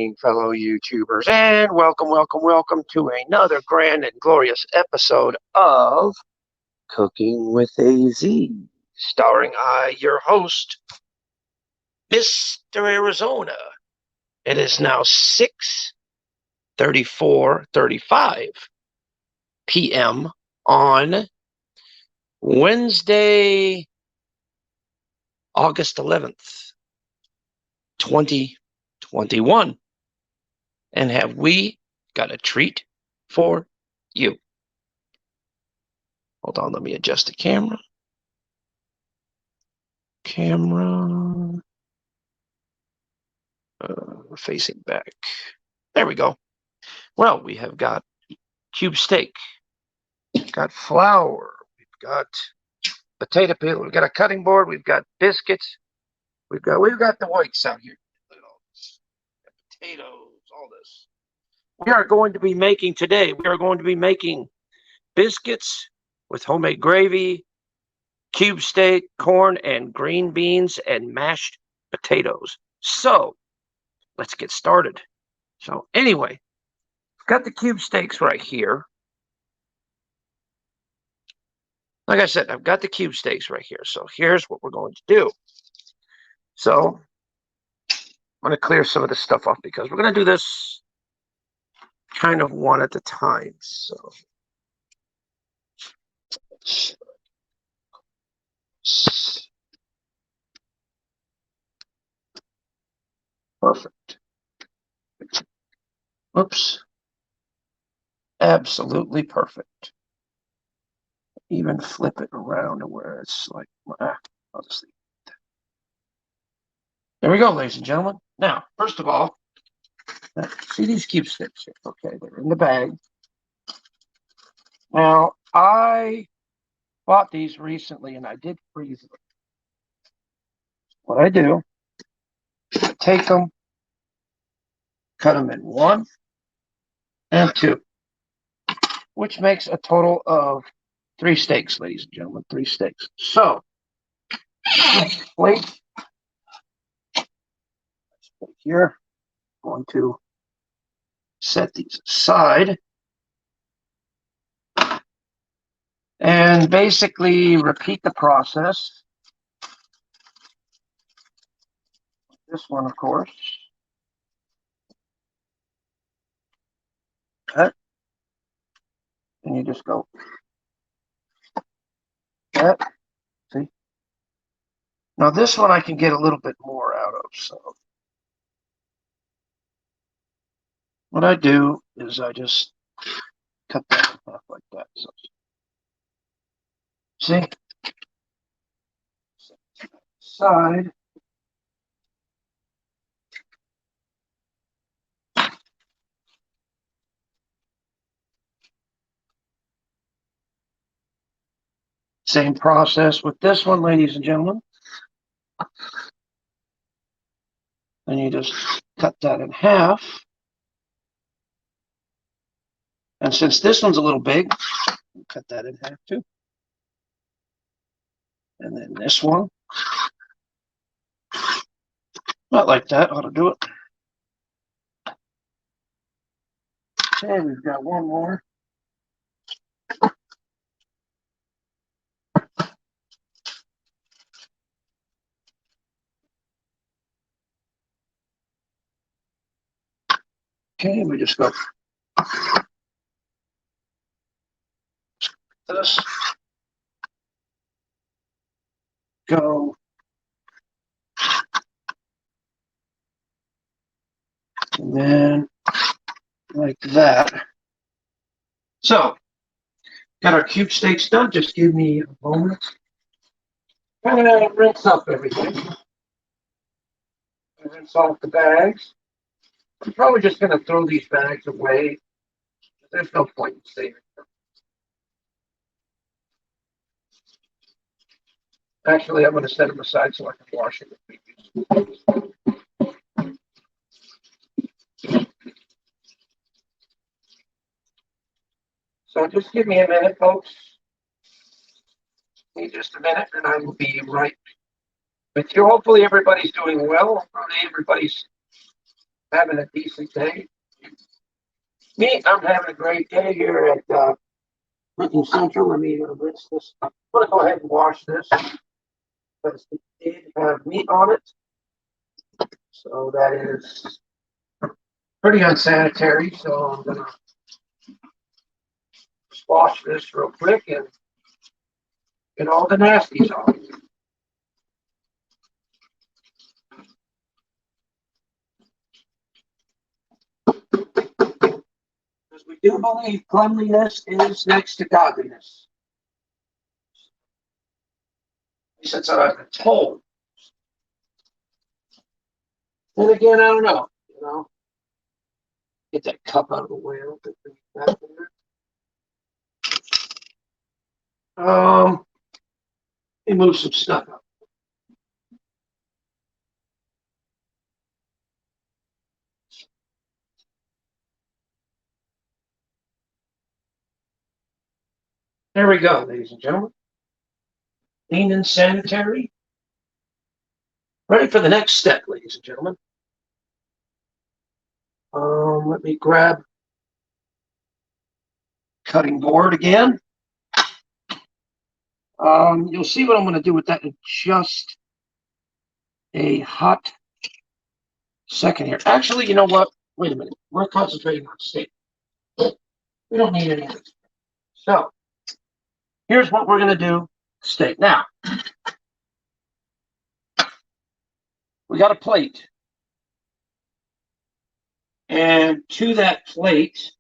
evening, fellow YouTubers, and welcome to another grand and glorious episode of Cooking with AZ, starring your host, Mr. Arizona. It is now 6:35 p.m. on Wednesday, August 11th, 2021. And have we got a treat for you? Hold on, let me adjust the camera. Facing back. There we go. Well, we have got cube steak. We've got flour. We've got potato peel. We've got a cutting board. We've got biscuits. We've got the whites out here. Look at all this. Potatoes, all this. We are going to be making biscuits with homemade gravy, cube steak, corn, and green beans, and mashed potatoes. So, let's get started. So, anyway, I've got the cube steaks right here. Like I said, I've got the cube steaks right here. So, here's what we're going to do. So, I'm going to clear some of this stuff off because we're going to do this kind of one at a time. So, perfect. Oops. Absolutely perfect. Even flip it around to where it's like, I'll just leave it. There we go, ladies and gentlemen. Now, first of all, see these cube sticks here? Okay, they're in the bag. Now, I bought these recently and I did freeze them. What I do, I take them, cut them in 1 and 2, which makes a total of 3 steaks, ladies and gentlemen, 3 steaks. So, plate here. I'm going to set these aside and basically repeat the process. This one, of course. Cut. And you just go. Cut. See? Now this one I can get a little bit more out of. So what I do is I just cut that in half like that. So, see? Side. Same process with this one, ladies and gentlemen. Then you just cut that in half. And since this one's a little big, cut that in half too. And then this one. Not like that, ought to do it. Okay, we've got one more. Okay, we just go this. Go. And then like that. So, got our cube steaks done. Just give me a moment. I'm going to rinse up everything. Rinse off the bags. I'm probably just going to throw these bags away. There's no point in saving them. Actually, I'm going to set them aside so I can wash them. So just give me a minute, folks. Need just a minute, and I will be right with you. Hopefully, everybody's doing well. Hopefully, everybody's having a decent day. Me, I'm having a great day here at Clinton Central. Let me rinse this. I'm going to go ahead and wash this because it did have meat on it. So that is pretty unsanitary. So I'm going to wash this real quick and get all the nasties off. Because we do believe cleanliness is next to godliness. Since I've been told. And again, I don't know. Get that cup out of the way. I don't think we need that there. Let me move some stuff up. There we go, ladies and gentlemen. Clean and sanitary. Ready for the next step, ladies and gentlemen. Let me grab cutting board again. You'll see what I'm going to do with that in just a hot second here. Actually, you know what? Wait a minute. We're concentrating on steak. We don't need any of this. So, here's what we're going to do. Steak. Now, we got a plate. And to that plate,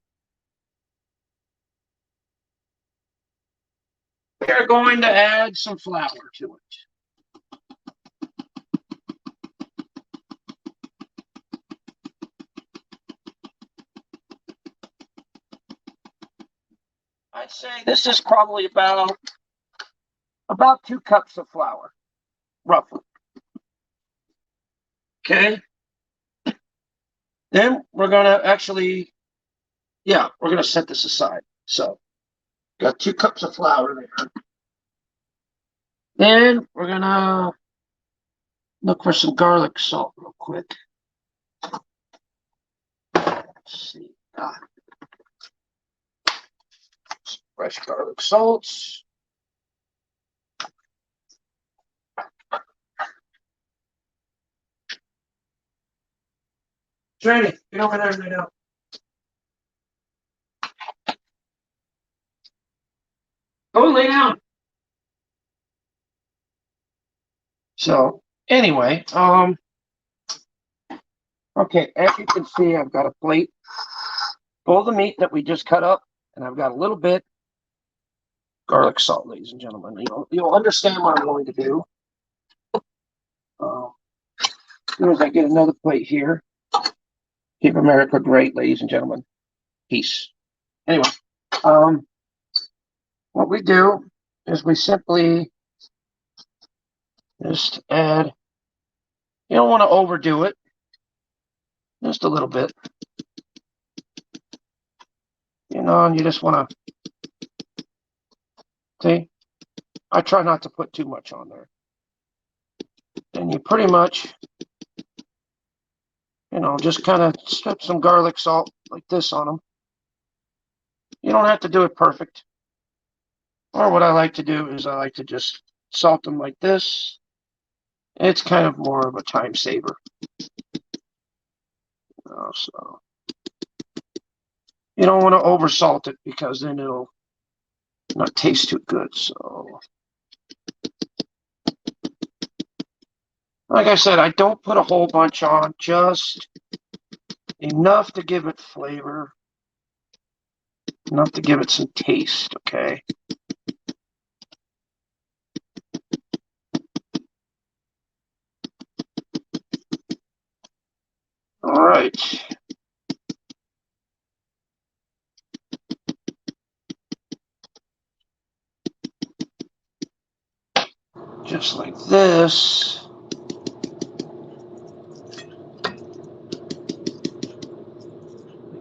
we're going to add some flour to it. I'd say this is probably about 2 cups of flour, roughly. Okay. Then we're going to actually, we're going to set this aside. So, got 2 cups of flour there. Then we're going to look for some garlic salt real quick. Let's see. Some fresh garlic salts. Tranny, get over there right now. Go lay down. So anyway, okay, as you can see, I've got a plate full of the meat that we just cut up, and I've got a little bit garlic salt, ladies and gentlemen. You'll understand what I'm going to do. As soon as I get another plate here. Keep America great, ladies and gentlemen. Peace. Anyway, what we do is we simply just add, you don't want to overdo it, just a little bit. And you just want to, see, I try not to put too much on there. And you pretty much, just kind of strip some garlic salt like this on them. You don't have to do it perfect. Or what I like to do is I like to just salt them like this. It's kind of more of a time saver. So you don't want to over salt it because then it'll not taste too good. So like I said, I don't put a whole bunch on, just enough to give it flavor, enough to give it some taste, okay? All right. Just like this.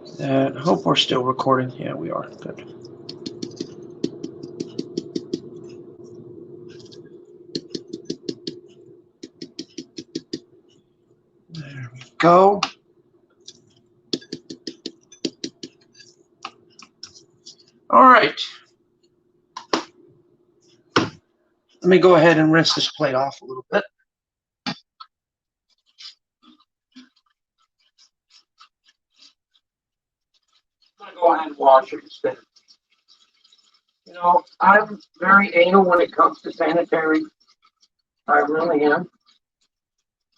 Like that. I hope we're still recording. Yeah, we are. Good. There we go. right. Let me go ahead and rinse this plate off a little bit. I'm going to go ahead and wash it instead. You know, I'm very anal when it comes to sanitary. I really am,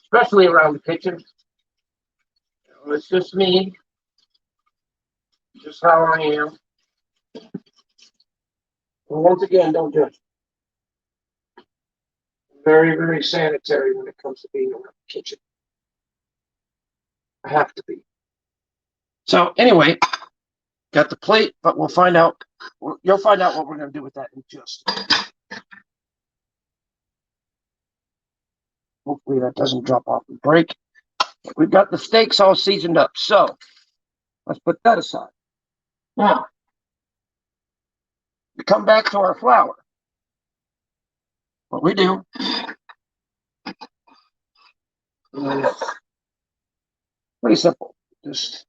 especially around the kitchen. You know, it's just me, just how I am. And once again, don't judge. Very, very sanitary when it comes to being around the kitchen. I have to be. So anyway, got the plate, but we'll find out. You'll find out what we're going to do with that in just a minute. Hopefully that doesn't drop off and break. We've got the steaks all seasoned up, so let's put that aside. Now, we come back to our flour. What we do is pretty simple. Just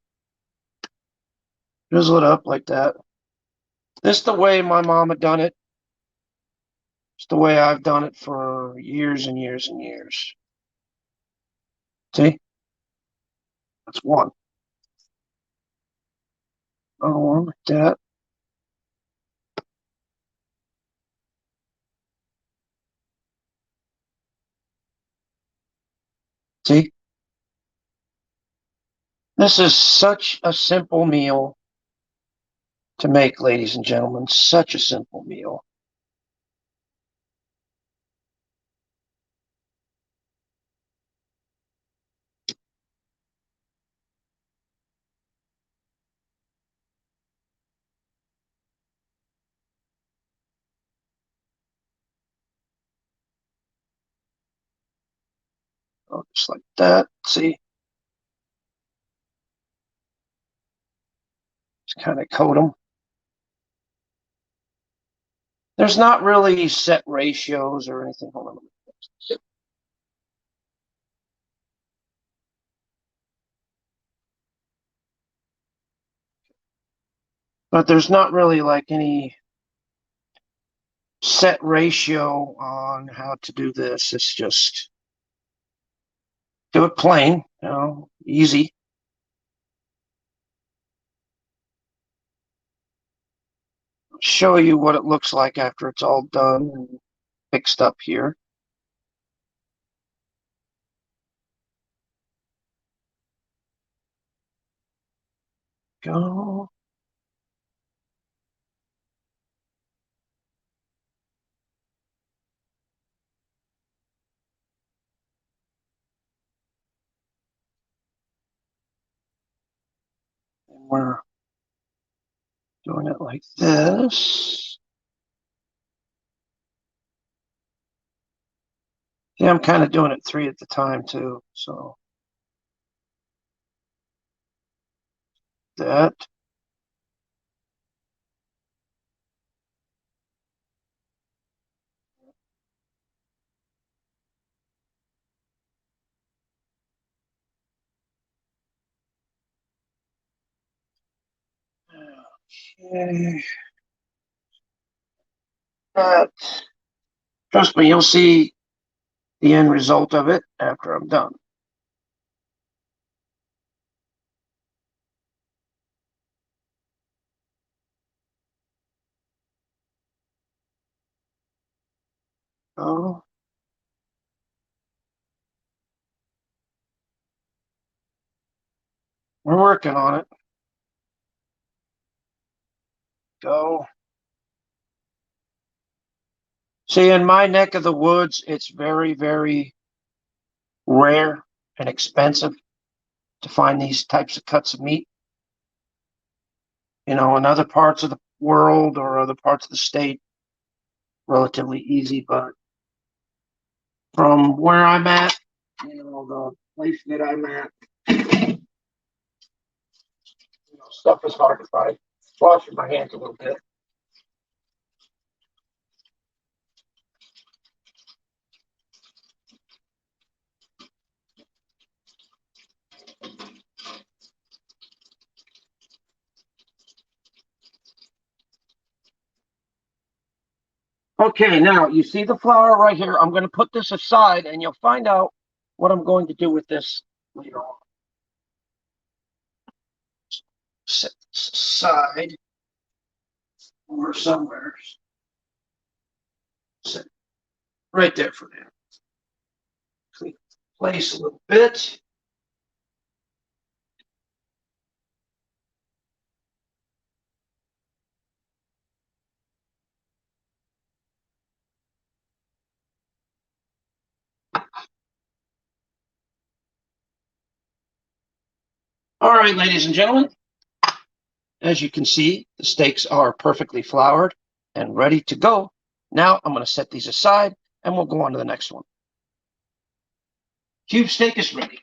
drizzle it up like that. This is the way my mama done it. It's the way I've done it for years and years and years. See? That's one. Another one like that. See? This is such a simple meal to make, ladies and gentlemen. Such a simple meal. Oh, just like that. See? Just kind of coat them. There's not really set ratios or anything. Hold on. But there's not really like any set ratio on how to do this. It's just do it plain, you know, easy. Show you what it looks like after it's all done and mixed up here. Go. And we're doing it like this. Yeah, I'm kind of doing it 3 at the time too. So that. Okay. That. Trust me, you'll see the end result of it after I'm done. Oh, we're working on it. Go. See, in my neck of the woods, it's very, very rare and expensive to find these types of cuts of meat. You know, in other parts of the world or other parts of the state, relatively easy. But from where I'm at, you know, the place that I'm at, you know, stuff is hard to find. Washing my hands a little bit. Okay, now you see the flour right here. I'm going to put this aside and you'll find out what I'm going to do with this later on. Set this aside or somewhere. Set right there for now. Clean place a little bit. All right, ladies and gentlemen, as you can see, the steaks are perfectly floured and ready to go. Now I'm going to set these aside and we'll go on to the next one. Cube steak is ready.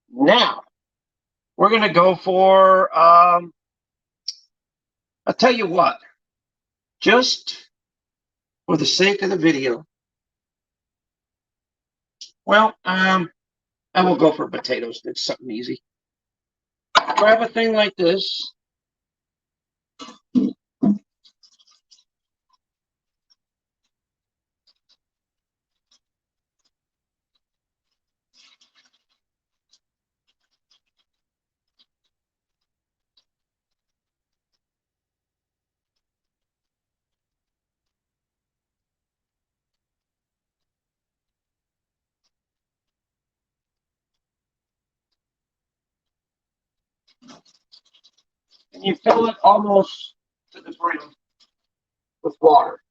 Now we're going to go for, I'll tell you what, just for the sake of the video, well, I will go for potatoes. It's something easy. Grab a thing like this. And you fill it almost to the brim with water.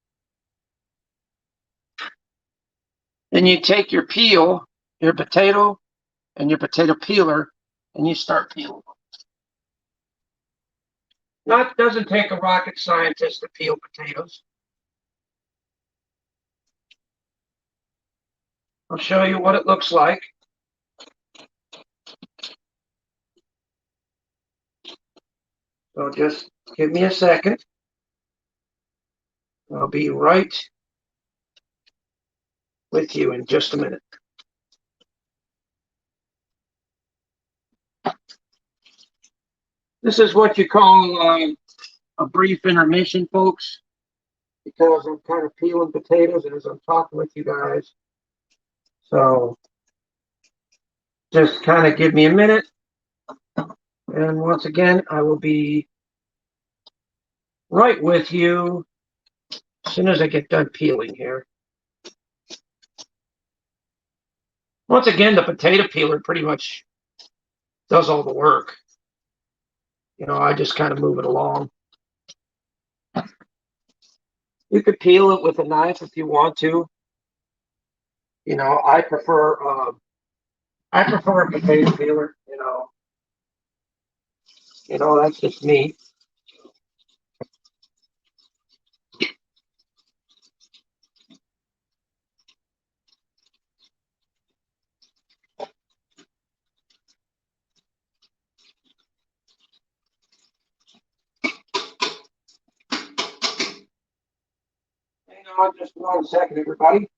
Then you take your peel, your potato, and your potato peeler, and you start peeling. Now, it doesn't take a rocket scientist to peel potatoes. I'll show you what it looks like. So just give me a second. I'll be right with you in just a minute. This is what you call a brief intermission, folks, because I'm kind of peeling potatoes as I'm talking with you guys. So just kind of give me a minute. And once again, I will be right with you as soon as I get done peeling here. Once again, the potato peeler pretty much does all the work. You know, I just kind of move it along. You could peel it with a knife if you want to. You know, I prefer a potato peeler. That's just me. Hang on just 1 second, everybody.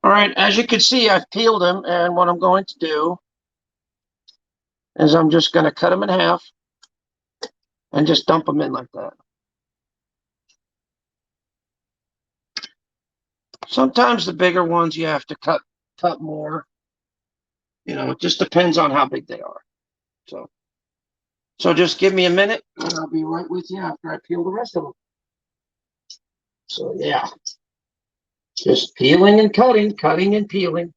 All right, as you can see, I've peeled them, and what I'm going to do is I'm just going to cut them in half and just dump them in like that. Sometimes the bigger ones you have to cut more. You know, it just depends on how big they are. So just give me a minute, and I'll be right with you after I peel the rest of them. So yeah, just peeling and cutting, cutting and peeling.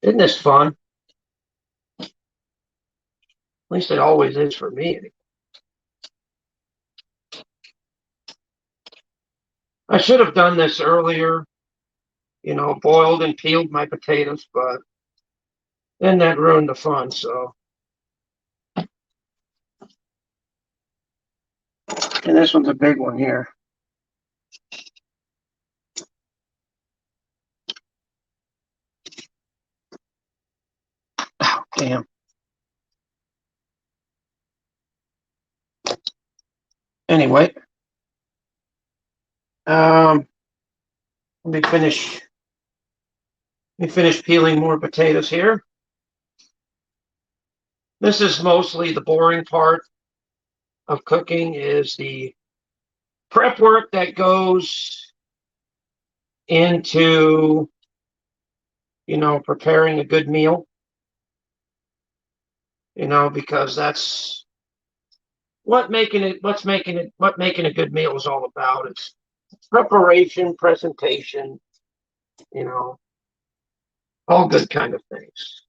Isn't this fun? At least it always is for me. I should have done this earlier, boiled and peeled my potatoes, but then that ruined the fun. So, and this one's a big one here. Oh, damn. Anyway, let me finish. Let me finish peeling more potatoes here. This is mostly the boring part of cooking, is the prep work that goes into, preparing a good meal, because that's what making a good meal is all about. It's preparation, presentation, you know, all good kind of things.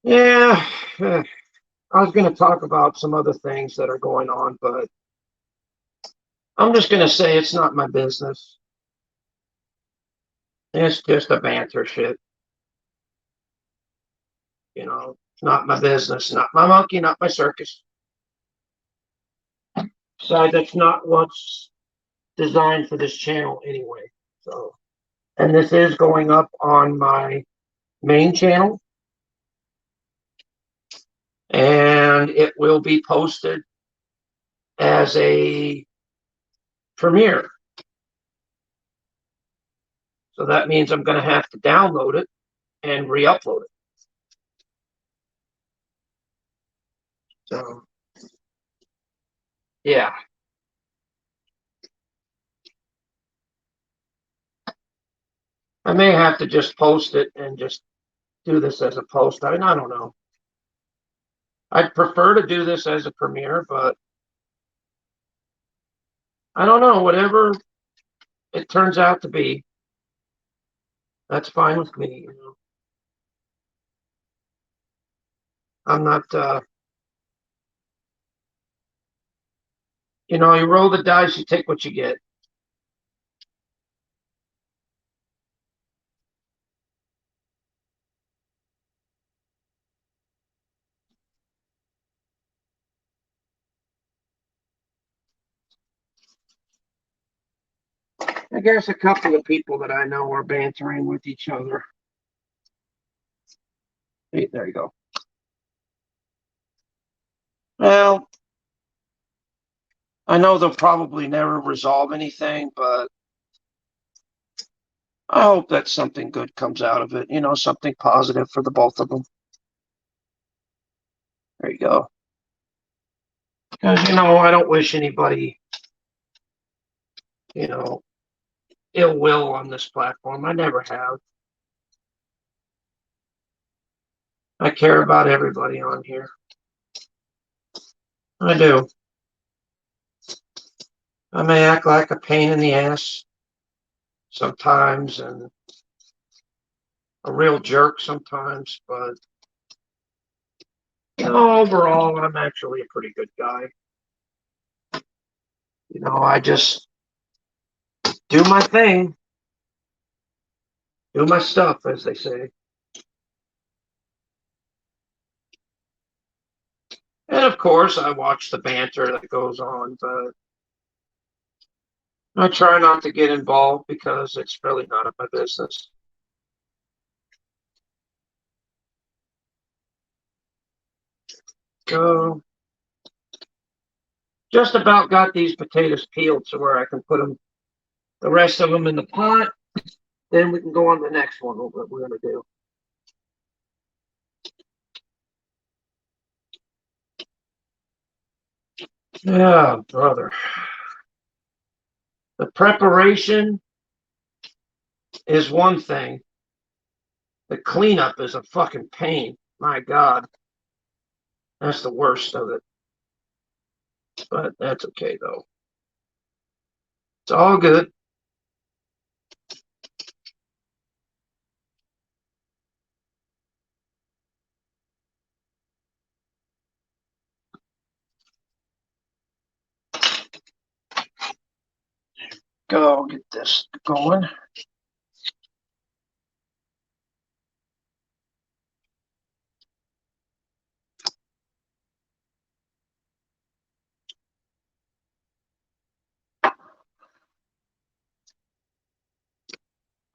Yeah, I was going to talk about some other things that are going on, but I'm just going to say it's not my business. It's just a banter shit. It's not my business, not my monkey, not my circus. Besides, that's not what's designed for this channel anyway. So, and this is going up on my main channel, and it will be posted as a premiere. So that means I'm going to have to download it and re-upload it. So, yeah. I may have to just post it and just do this as a post. I don't know. I'd prefer to do this as a premiere, but I don't know. Whatever it turns out to be, that's fine with me. I'm not, you roll the dice, you take what you get. I guess a couple of people that I know are bantering with each other. Hey, there you go. Well, I know they'll probably never resolve anything, but I hope that something good comes out of it. Something positive for the both of them. There you go. Because, I don't wish anybody, ill will on this platform. I never have. I care about everybody on here. I do. I may act like a pain in the ass sometimes and a real jerk sometimes, but overall, I'm actually a pretty good guy. I just do my thing, do my stuff, as they say. And of course, I watch the banter that goes on, but I try not to get involved because it's really none of my business. So, just about got these potatoes peeled to where I can put them, the rest of them in the pot. Then we can go on to the next one, what we're going to do. Yeah, brother. The preparation is one thing. The cleanup is a fucking pain. My God. That's the worst of it. But that's okay, though. It's all good. Go get this going.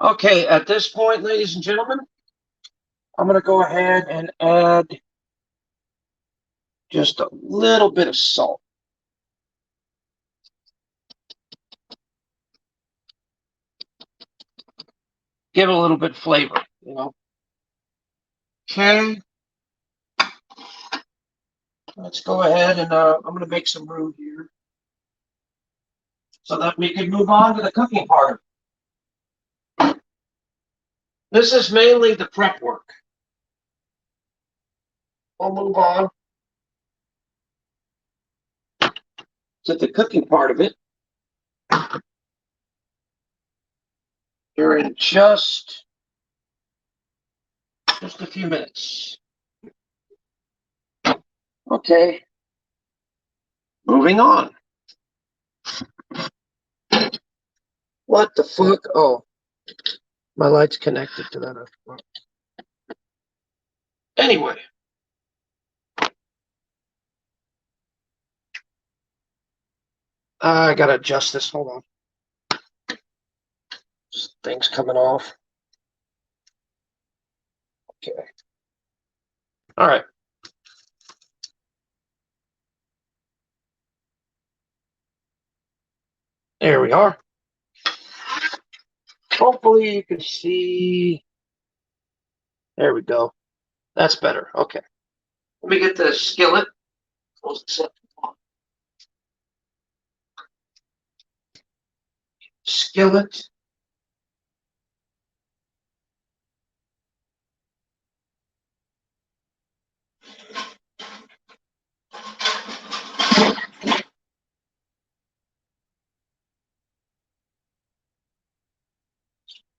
Okay, at this point, ladies and gentlemen, I'm going to go ahead and add just a little bit of salt. give it a little bit of flavor, you know. Okay. Let's go ahead and I'm going to make some room here so that we can move on to the cooking part. This is mainly the prep work. We'll move on to the cooking part of it here in just a few minutes. Okay, moving on. What the fuck? Oh, my light's connected to that. Anyway. I gotta adjust this. Hold on. Things coming off. Okay. All right. There we are. Hopefully you can see. There we go. That's better. Okay. Let me get the skillet. Skillet.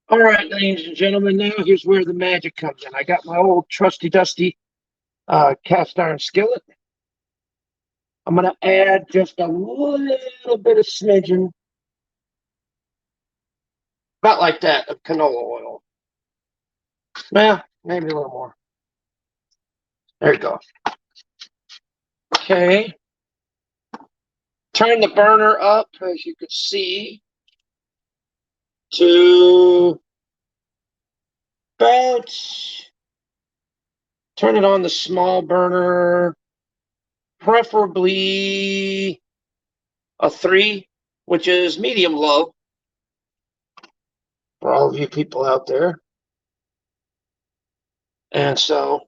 All right, ladies and gentlemen, now here's where the magic comes in. I got my old trusty dusty cast iron skillet. I'm going to add just a little bit of smidgen, about like that, of canola oil. Well, maybe a little more. There you go. Okay. Turn the burner up, as you can see, to about, turn it on the small burner, preferably a 3, which is medium low for all of you people out there. And so,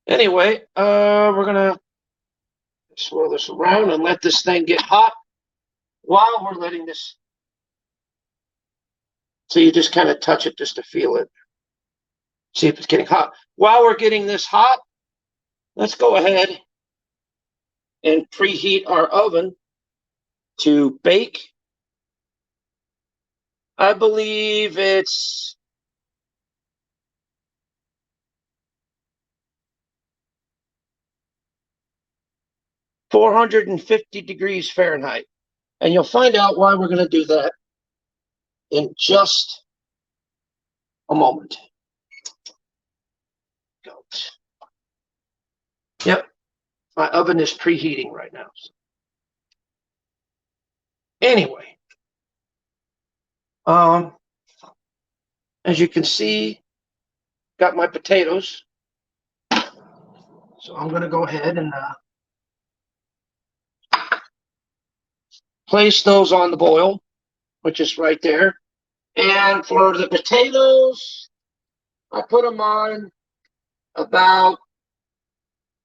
anyway, we're going to swirl this around and let this thing get hot while we're letting this. So you just kind of touch it just to feel it. See if it's getting hot. While we're getting this hot, let's go ahead and preheat our oven to bake. I believe it's 450 degrees Fahrenheit. And you'll find out why we're going to do that in just a moment. Yep, my oven is preheating right now. Anyway, as you can see, got my potatoes. So I'm going to go ahead and place those on the boil, which is right there. And for the potatoes, I put them on about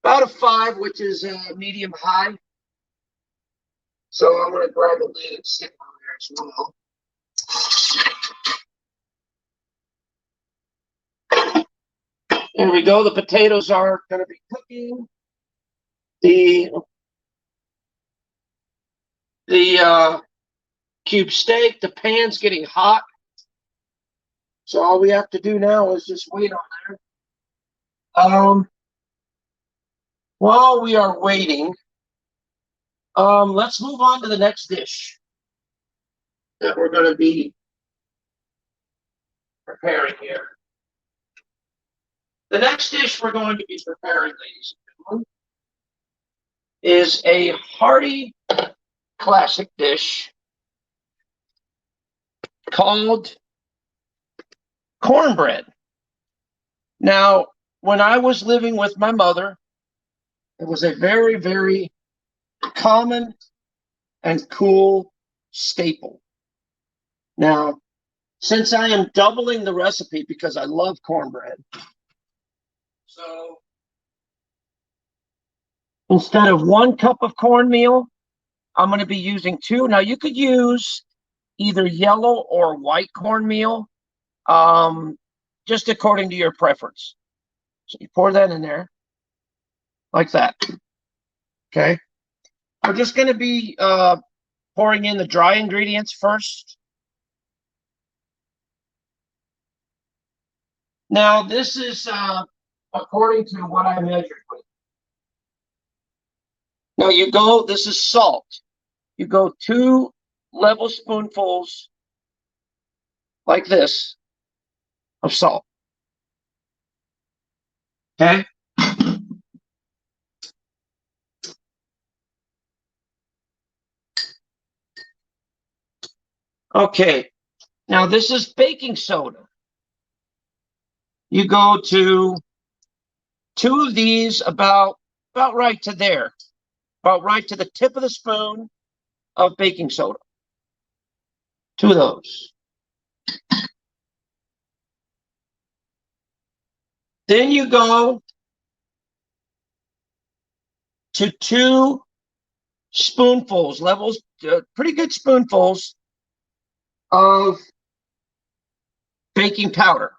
a 5, which is medium high. So I'm going to grab a lid and stick on there as well. There we go. The potatoes are going to be cooking. The cube steak, the pan's getting hot. So all we have to do now is just wait on there. While we are waiting, let's move on to the next dish that we're going to be preparing here. The next dish we're going to be preparing, ladies and gentlemen, is a hearty classic dish called cornbread. Now, when I was living with my mother, it was a very, very common and cool staple. Now, Since I am doubling the recipe because I love cornbread, so instead of 1 cup of cornmeal, I'm going to be using 2. Now you could use either yellow or white cornmeal, just according to your preference. So you pour that in there like that. Okay. We're just going to be pouring in the dry ingredients first. Now this is according to what I measured with. Now this is salt. You go 2 level spoonfuls like this of salt. Okay. Okay. Now this is baking soda. You go to 2 of these about right to there, about right to the tip of the spoon of baking soda. 2 of those. Then you go to 2 spoonfuls, pretty good spoonfuls of baking powder.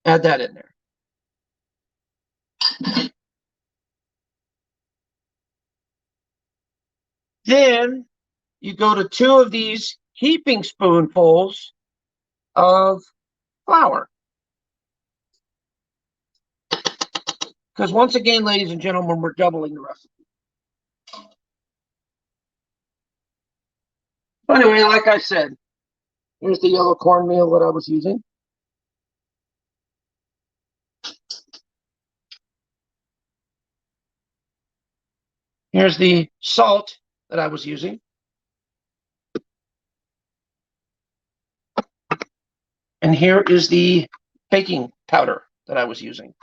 Add that in there. Then you go to 2 of these heaping spoonfuls of flour. Because once again, ladies and gentlemen, we're doubling the recipe. Anyway, like I said, here's the yellow cornmeal that I was using. Here's the salt that I was using. And here is the baking powder that I was using.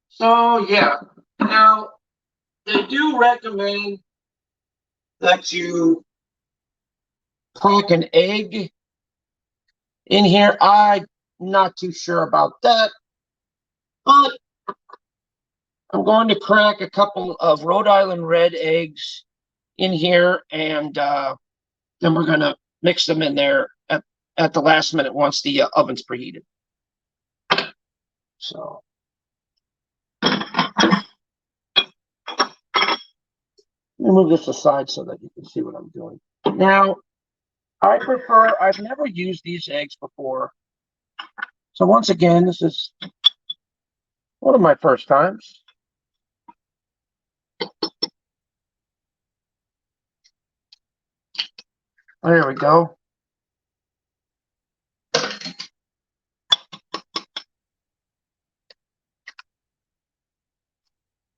So, yeah. Now, they do recommend that you crack an egg in here. I'm not too sure about that, but I'm going to crack a couple of Rhode Island red eggs in here, and then we're going to mix them in there at the last minute once the oven's preheated. So, let me move this aside so that you can see what I'm doing. Now, I've never used these eggs before. So once again, this is one of my first times. There we go.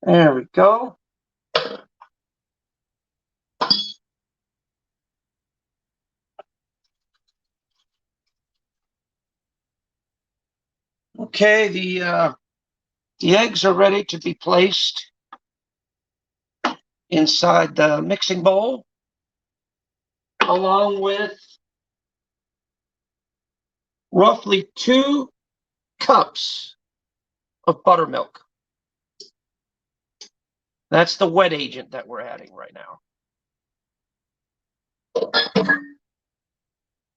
There we go. Okay, the eggs are ready to be placed inside the mixing bowl, along with roughly 2 cups of buttermilk. That's the wet agent that we're adding right now.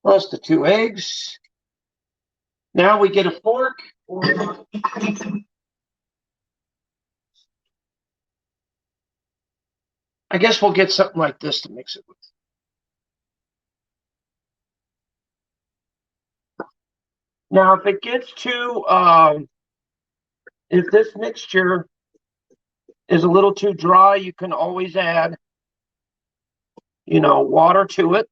Plus the 2 eggs. Now we get a fork. I guess we'll get something like this to mix it with. Now, if it gets too, if this mixture is a little too dry, you can always add, water to it.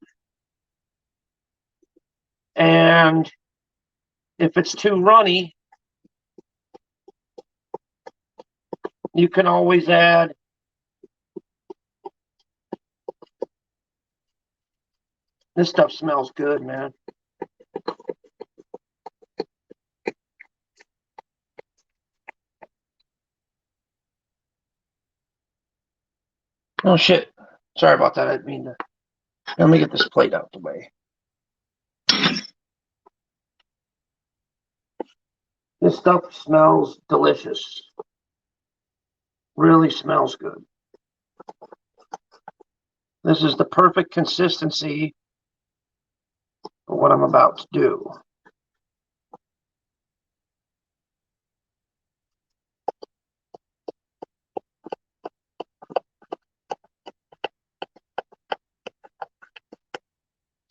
And if it's too runny, you can always add this stuff smells good, man. Oh shit. Sorry about that. I didn't mean to. Let me get this plate out the way. This stuff smells delicious. Really smells good. This is the perfect consistency for what I'm about to do.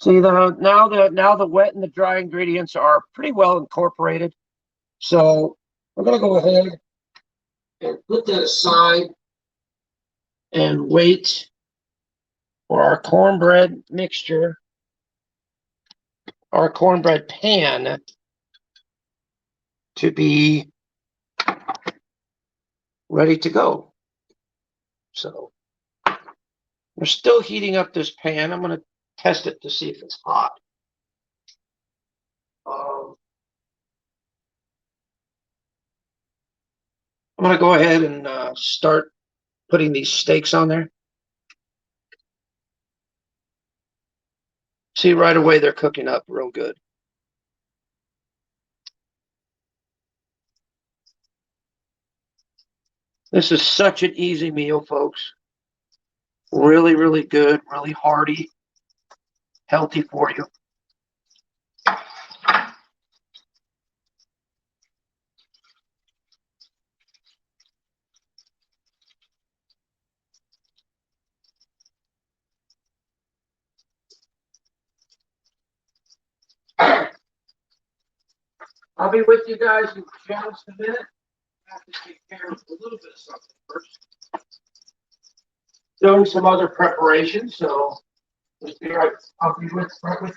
See, now the wet and the dry ingredients are pretty well incorporated. So we're gonna go ahead and put that aside and wait for our cornbread mixture, our cornbread pan to be ready to go. So we're still heating up this pan. I'm gonna test it to see if it's hot. I'm gonna go ahead and start putting these steaks on there. See, right away they're cooking up real good. This is such an easy meal, folks. Really, really good, really hearty, healthy for you. I'll be with you guys in just a minute. I have to take care of a little bit of something first. Doing some other preparations, so just be right. I'll be right with you.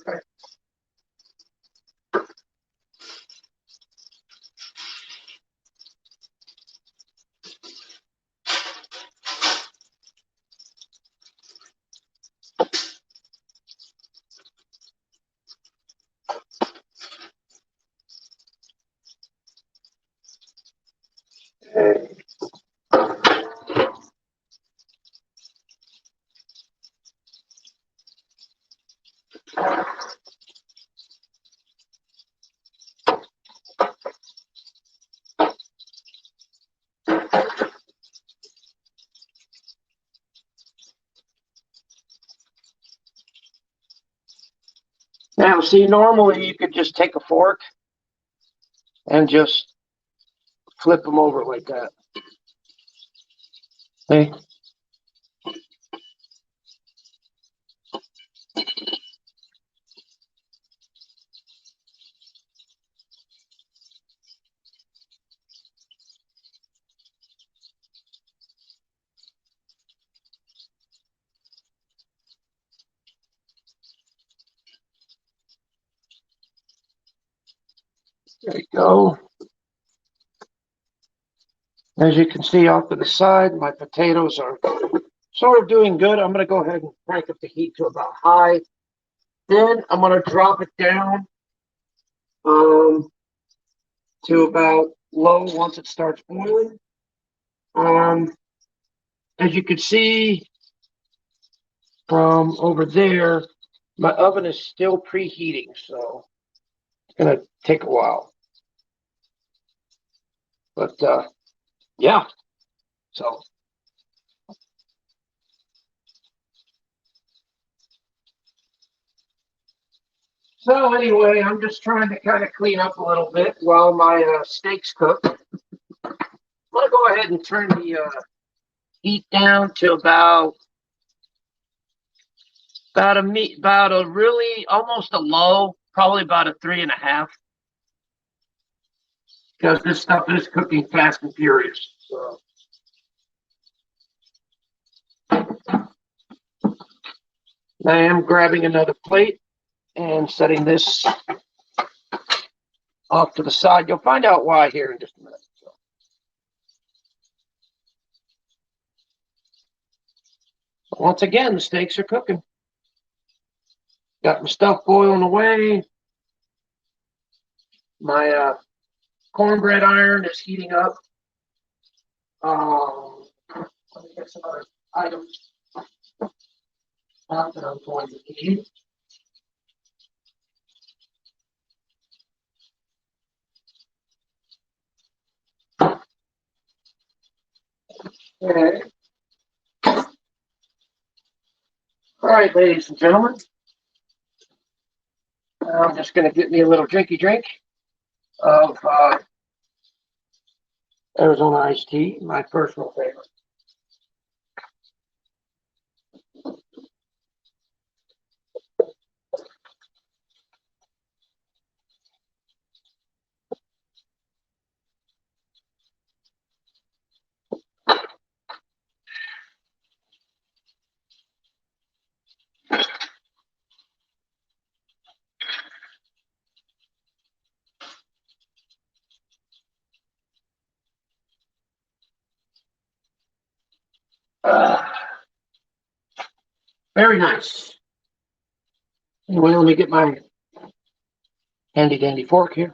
Okay. Now, see, normally you could just take a fork and just flip them over like that. See? There you go. As you can see off to the side, my potatoes are sort of doing good. I'm going to go ahead and crank up the heat to about high. Then I'm going to drop it down to about low once it starts boiling. As you can see from over there, my oven is still preheating, so it's going to take a while. But yeah, so So anyway, I'm just trying to kind of clean up a little bit while my steaks cook. I'm gonna go ahead and turn the heat down to about a really almost a low, probably about a 3.5, because this stuff is cooking fast and furious. So I am grabbing another plate and setting this off to the side. You'll find out why here in just a minute. So. Once again, the steaks are cooking. Got my stuff boiling away. My cornbread iron is heating up. Let me get some other items out that I'm going to need. Okay. All right, ladies and gentlemen. I'm just going to get me a little drinky drink of Arizona iced tea, my personal favorite. Uh, Very nice. Anyway, let me get my handy dandy fork here.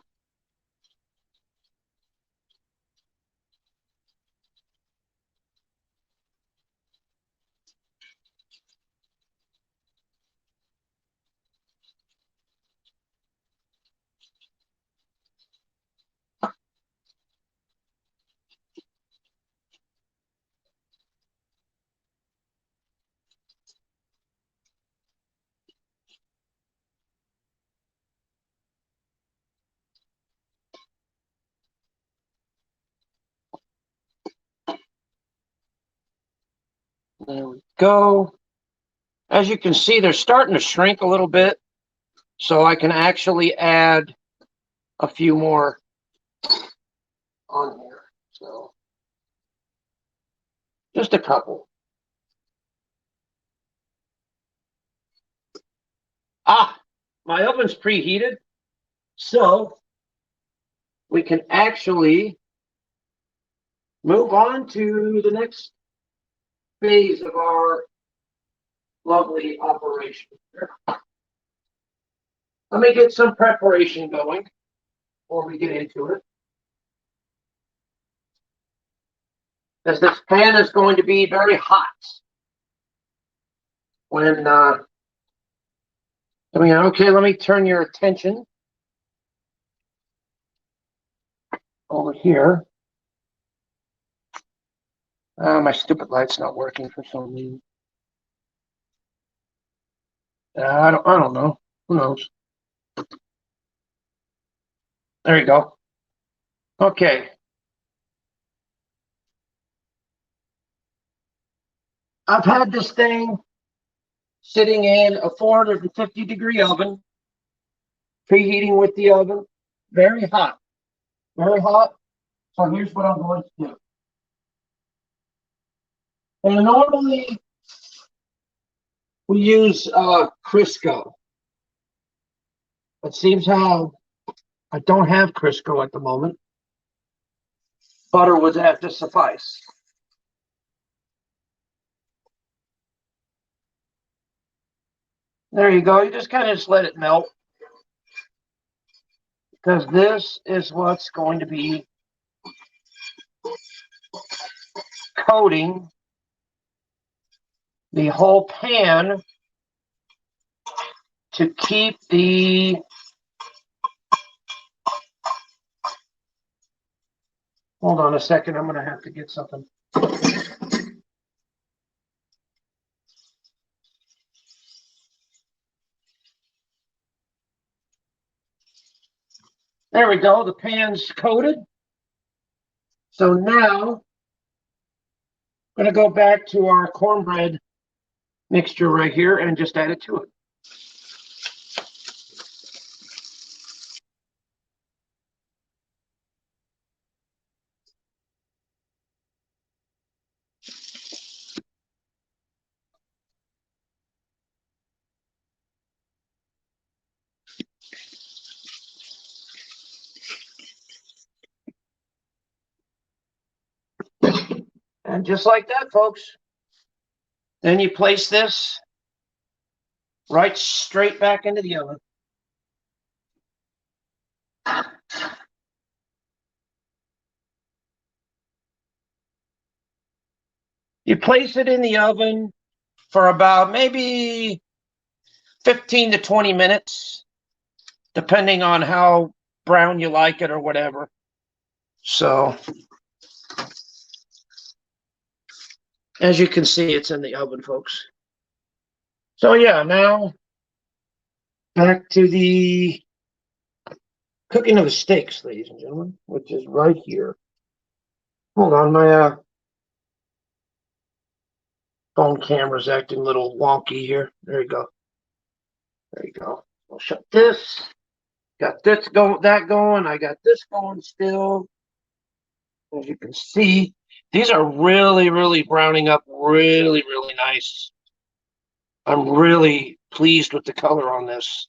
There we go. As you can see, they're starting to shrink a little bit, so I can actually add a few more on here. So just a couple. My oven's preheated, so we can actually move on to the next phase of our lovely operation. Let me get some preparation going before we get into it. As this pan is going to be very hot when okay, let me turn your attention over here. My stupid light's not working for some reason. I don't know. Who knows? There you go. Okay. I've had this thing sitting in a 450-degree oven, preheating with the oven, very hot, very hot. So here's what I'm going to do. And normally we use Crisco. It seems how I don't have Crisco at the moment. Butter would have to suffice. There you go. You just kind of just let it melt, because this is what's going to be coating the whole pan to keep the hold on a second, I'm going to have to get something. There we go. The pan's coated. So now I'm going to go back to our cornbread mixture right here and just add it to it. And just like that, folks, then you place this right straight back into the oven. You place it in the oven for about maybe 15 to 20 minutes, depending on how brown you like it or whatever. So, as you can see, it's in the oven, folks. So, yeah, now back to the cooking of the steaks, ladies and gentlemen, which is right here. Hold on, my phone camera's acting a little wonky here. There you go. There you go. I'll shut this. Got this going, that going. I got this going still. As you can see, these are really, really browning up really, really nice. I'm really pleased with the color on this.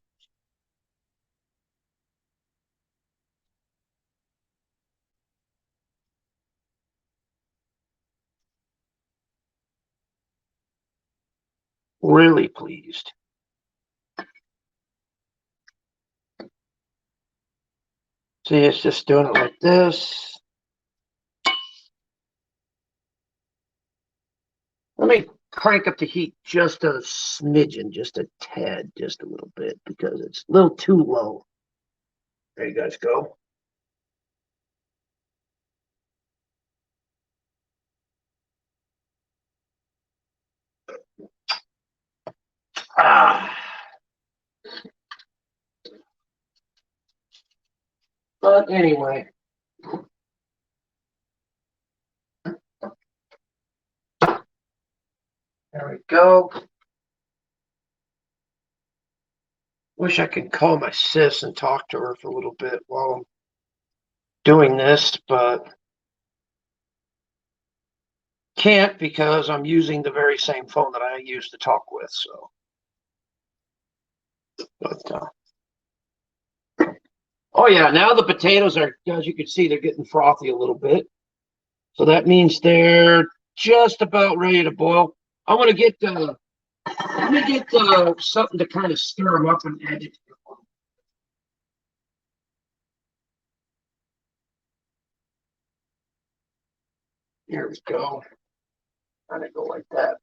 Really pleased. See, it's just doing it like this. Let me crank up the heat just a smidgen, just a tad, just a little bit, because it's a little too low. There you guys go. Ah. But anyway, there we go. Wish I could call my sis and talk to her for a little bit while I'm doing this, but can't because I'm using the very same phone that I used to talk with. So, but oh yeah, now the potatoes are, as you can see, they're getting frothy a little bit. So that means they're just about ready to boil. I'm gonna get something to kind of stir them up and agitate them. Here we go. Kind of go like that.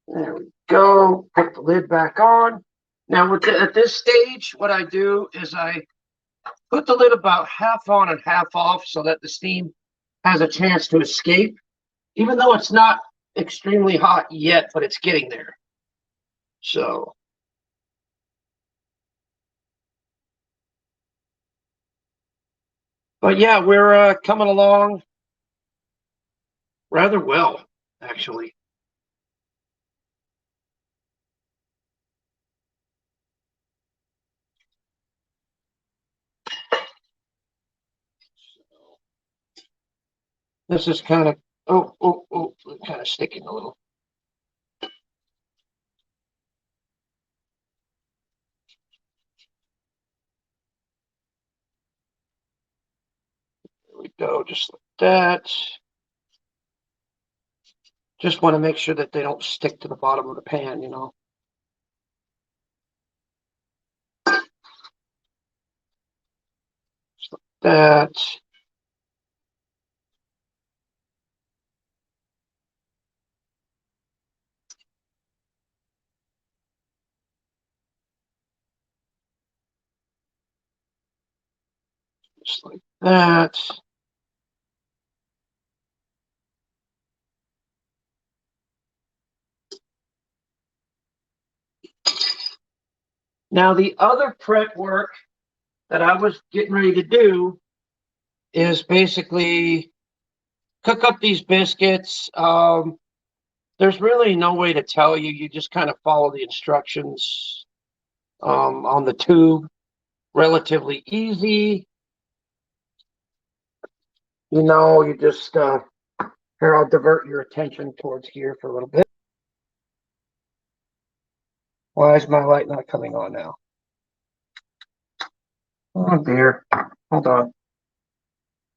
There we go. Put the lid back on. Now, at this stage, what I do is I put the lid about half on and half off so that the steam has a chance to escape, even though it's not extremely hot yet, but it's getting there. So, but yeah, we're coming along rather well, actually. This is kind of, kind of sticking a little. There we go, just like that. Just want to make sure that they don't stick to the bottom of the pan, you know. Just like that. Just like that. Now, the other prep work that I was getting ready to do is basically cook up these biscuits. There's really no way to tell you. You just kind of follow the instructions on the tube. Relatively easy. You just, here, I'll divert your attention towards here for a little bit. Why is my light not coming on now? Oh dear. Hold on.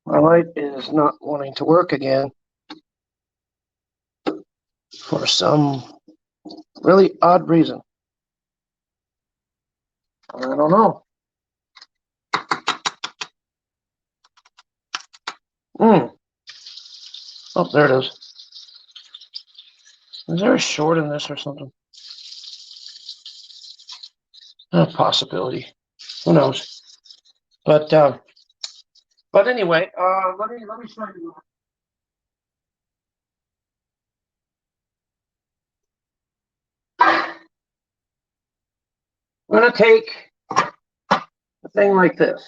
My light is not wanting to work again for some really odd reason. I don't know. Oh, there it is. Is there a short in this or something? A possibility. Who knows? But anyway, let me show you. I'm gonna take a thing like this.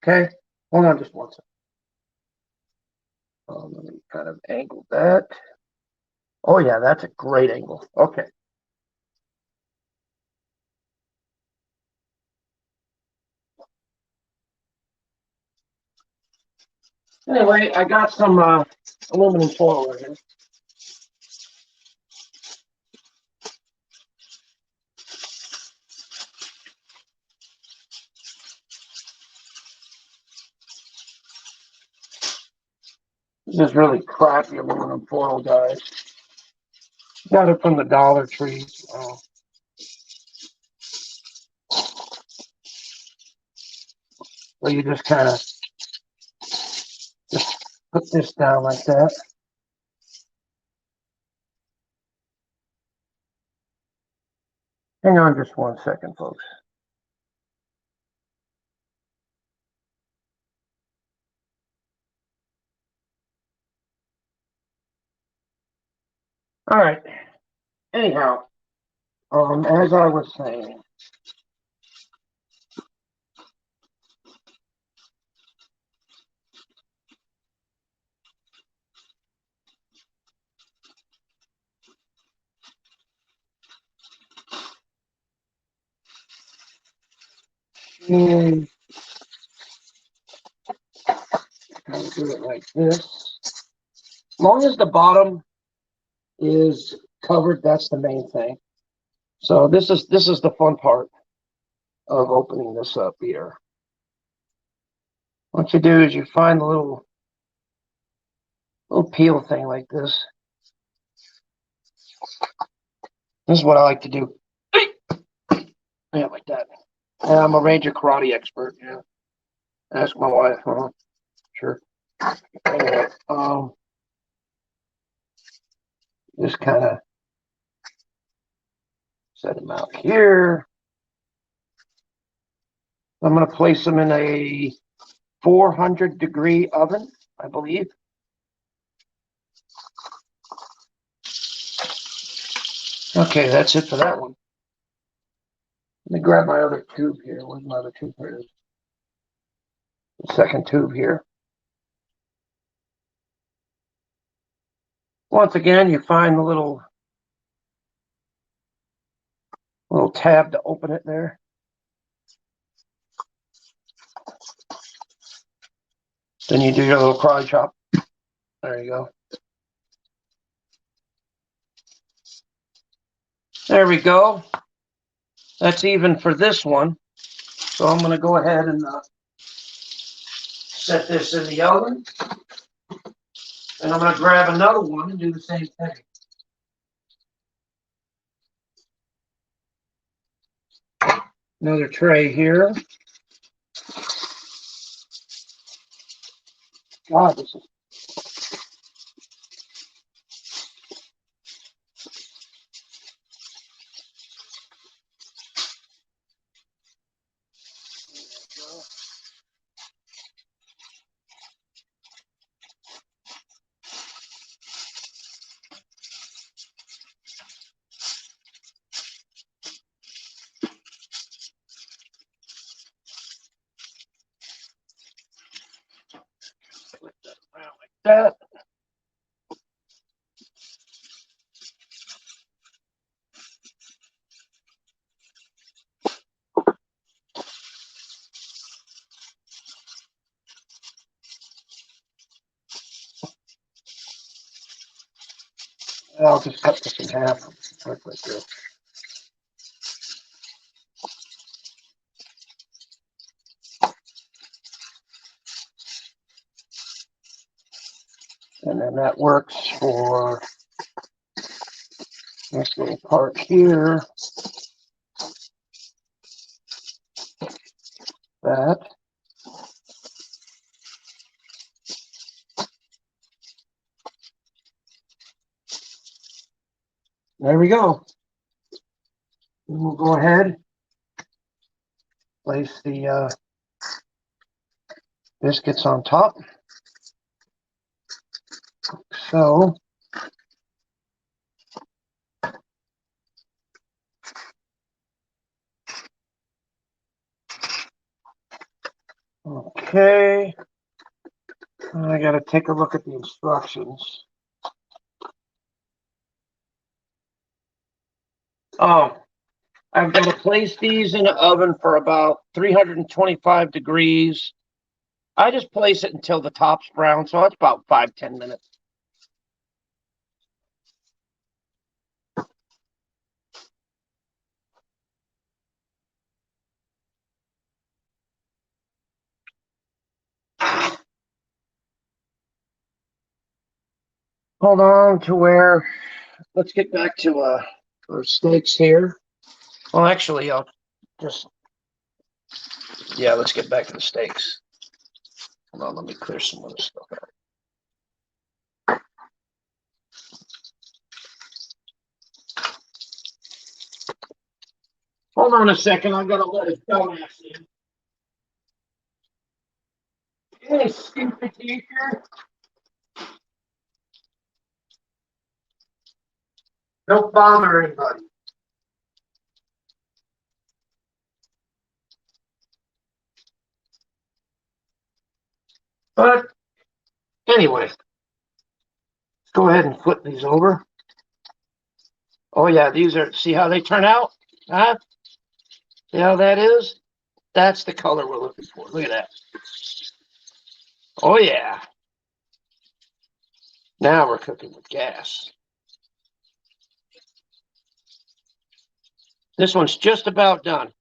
Okay, hold on just one second. Let me kind of angle that. Oh yeah, that's a great angle. Okay. Anyway, I got some aluminum foil right here. This is really crappy aluminum foil, guys. Got it from the Dollar Tree. So you just kind of just put this down like that. Hang on just one second, folks. All right. Anyhow, as I was saying, kind of do it like this. As long as the bottom is covered, that's the main thing. So this is the fun part of opening this up here. What you do is you find the little peel thing like this. This is what I like to do. Yeah, like that. And I'm a Ranger karate expert. Yeah, ask my wife. Sure. Anyway, just kind of set them out here. I'm going to place them in a 400-degree oven, I believe. Okay, that's it for that one. Let me grab my other tube here. Where's my other tube? Here it is. The second tube here. Once again, you find the little tab to open it there. Then you do your little karate chop. There you go. There we go. That's even for this one. So I'm going to go ahead and set this in the oven. And I'm going to grab another one and do the same thing. Another tray here. God, this is. I'll just cut this in half. Right there. And then that works for this little part here. That. There we go. And we'll go ahead, place the biscuits on top. So, okay. I got to take a look at the instructions. Oh, I've got to place these in the oven for about 325 degrees. I just place it until the top's brown, so it's about 5-10 minutes. Hold on to where, let's get back to our steaks here. Well, actually, I'll just, yeah, let's get back to the steaks. Hold on, let me clear some of this stuff out. Hold on a second, I've got to let it go. Hey, stupid teacher. Don't bother anybody. But anyway, let's go ahead and flip these over. Oh yeah, these are, see how they turn out? Huh? See how that is? That's the color we're looking for. Look at that. Oh yeah. Now we're cooking with gas. This one's just about done.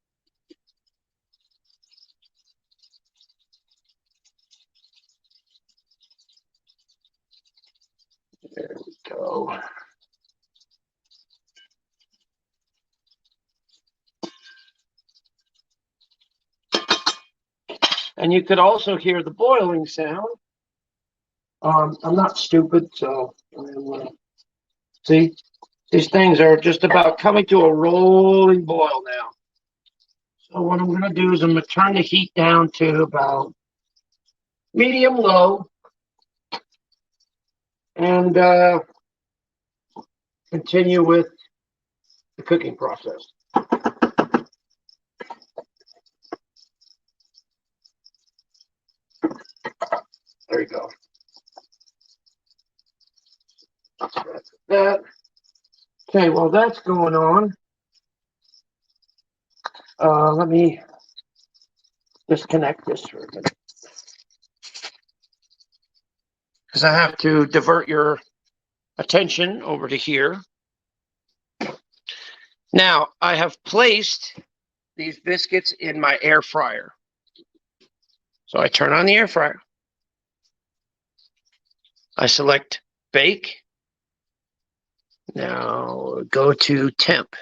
There we go. And you could also hear the boiling sound. I'm not stupid, so see, these things are just about coming to a rolling boil now. So what I'm going to do is I'm going to turn the heat down to about medium low and continue with the cooking process. There you go. That's that. Okay, while that's going on, let me disconnect this for a minute. Because I have to divert your attention over to here. Now, I have placed these biscuits in my air fryer. So I turn on the air fryer. I select bake. Now go to temp.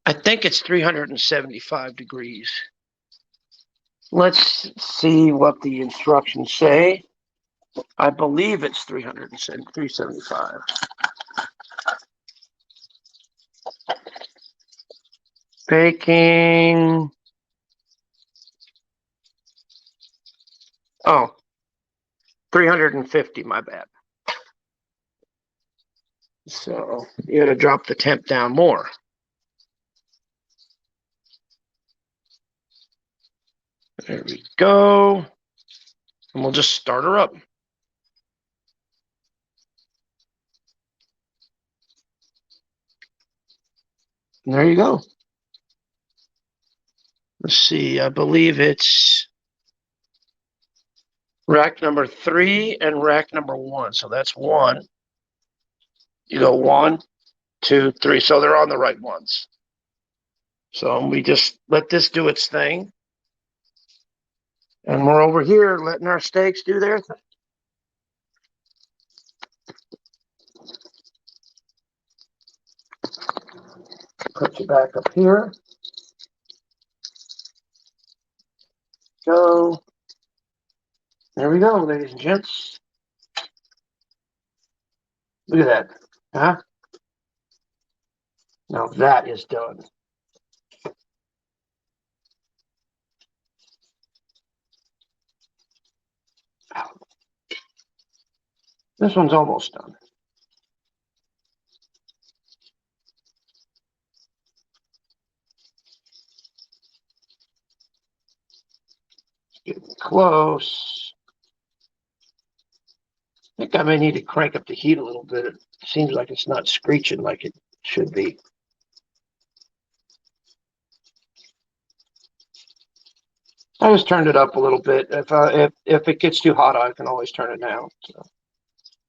I think it's 375 degrees. Let's see what the instructions say. I believe it's 375. Baking. Oh, 350, my bad. So you got to drop the temp down more. There we go. And we'll just start her up. And there you go. Let's see, I believe it's rack number 3 and rack number 1. So that's 1. You go 1, 2, 3. So they're on the right ones. So we just let this do its thing. And we're over here letting our steaks do their thing. Put you back up here. Go. There we go, ladies and gents. Look at that. Huh? Now that is done. This one's almost done. Getting close. I think I may need to crank up the heat a little bit. It seems like it's not screeching like it should be. I just turned it up a little bit. If it gets too hot, I can always turn it down. So.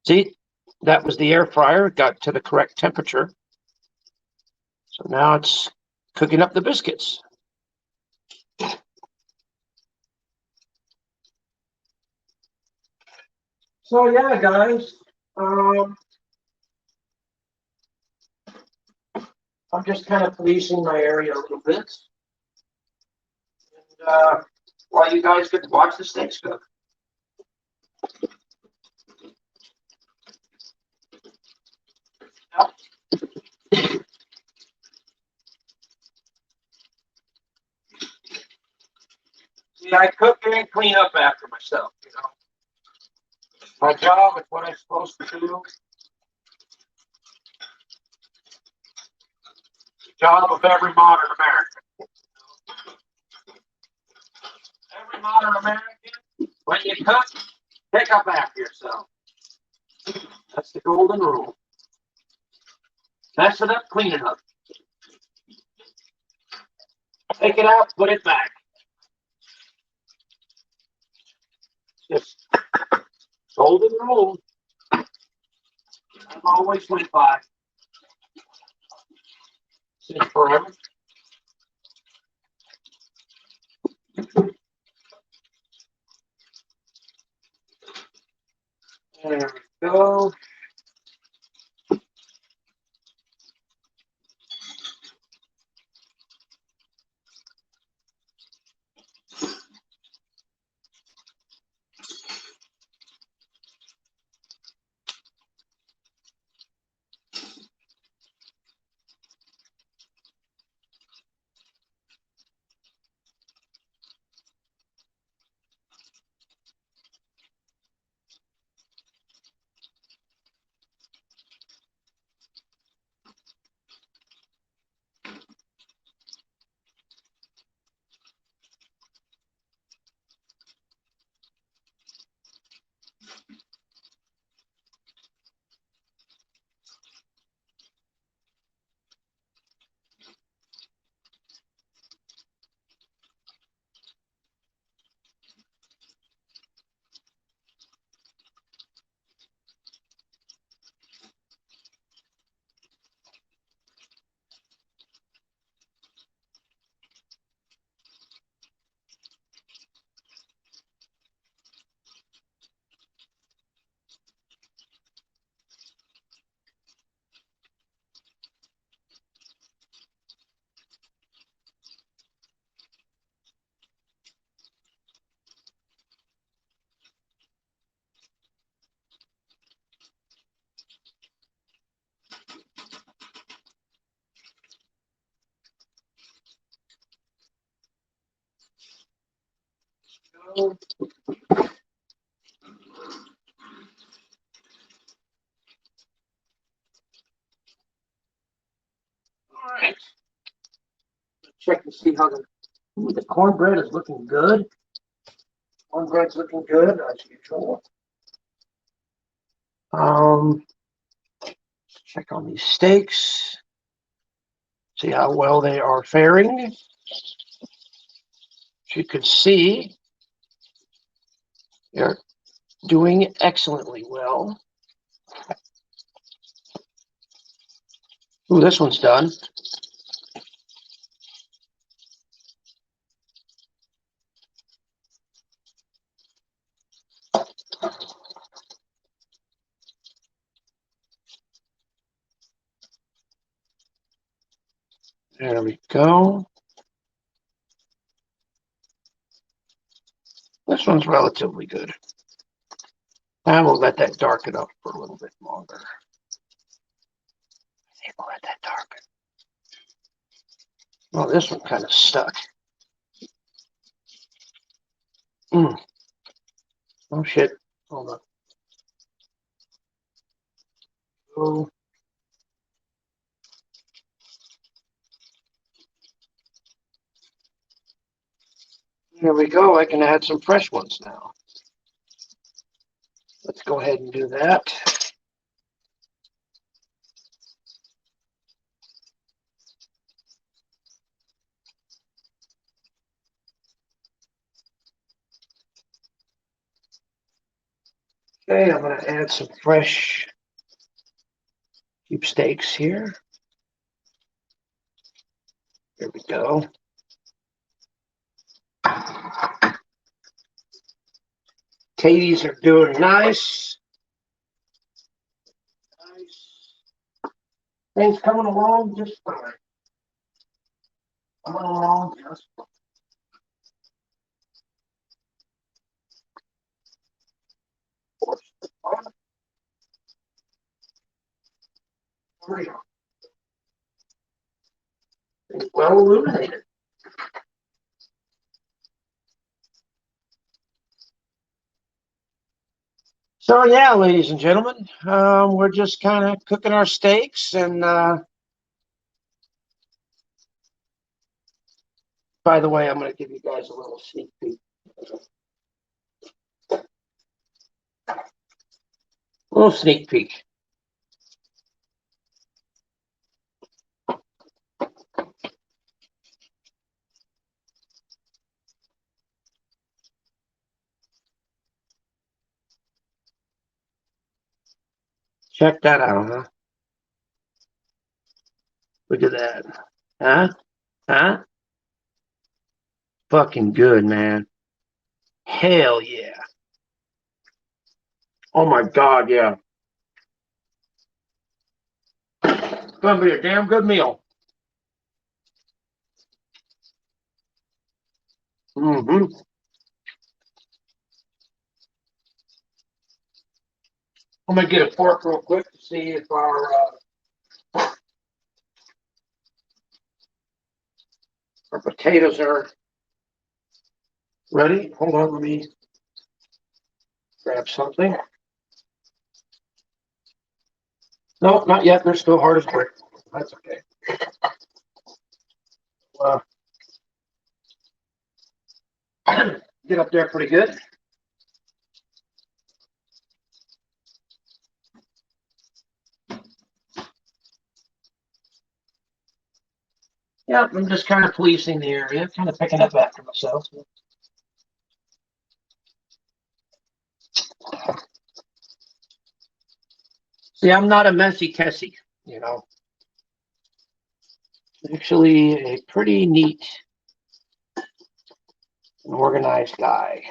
See, that was the air fryer. It got to the correct temperature. So now it's cooking up the biscuits. So yeah, guys, I'm just kind of policing my area a little bit. And while you guys get to watch the steaks cook. See, I cook and clean up after myself, you know. My job is what I'm supposed to do. The job of every modern American. Every modern American, when you cook, pick up after yourself. That's the golden rule. Mess it up, clean it up. Take it out, put it back. Just golden rule. I've always went by. Since forever. There we go. All right. Check to see how the cornbread is looking good. Cornbread's looking good as usual. Check on these steaks. See how well they are faring. As you can see, they're doing excellently well. Ooh, this one's done. There we go. This one's relatively good. I will let that darken up for a little bit longer. I think we'll let that darken. Well, this one kind of stuck. Oh shit. Hold on. Oh. Here we go. I can add some fresh ones now. Let's go ahead and do that. Okay, I'm going to add some fresh cube steaks here. There we go. Katie's are doing nice. Things coming along just fine. Coming along just fine. Well illuminated. So yeah, ladies and gentlemen, we're just kind of cooking our steaks, and by the way, I'm going to give you guys a little sneak peek. A little sneak peek. Check that out, huh? Look at that. Huh? Huh? Fucking good, man. Hell yeah. Oh my God, yeah. It's gonna be a damn good meal. Mm-hmm. I'm gonna get a fork real quick to see if our potatoes are ready. Hold on, let me grab something. No, not yet. They're still hard as brick. That's okay. Get up there pretty good. Yeah, I'm just kind of policing the area, kind of picking up after myself. See, I'm not a messy Tessie, you know. Actually, a pretty neat and organized guy.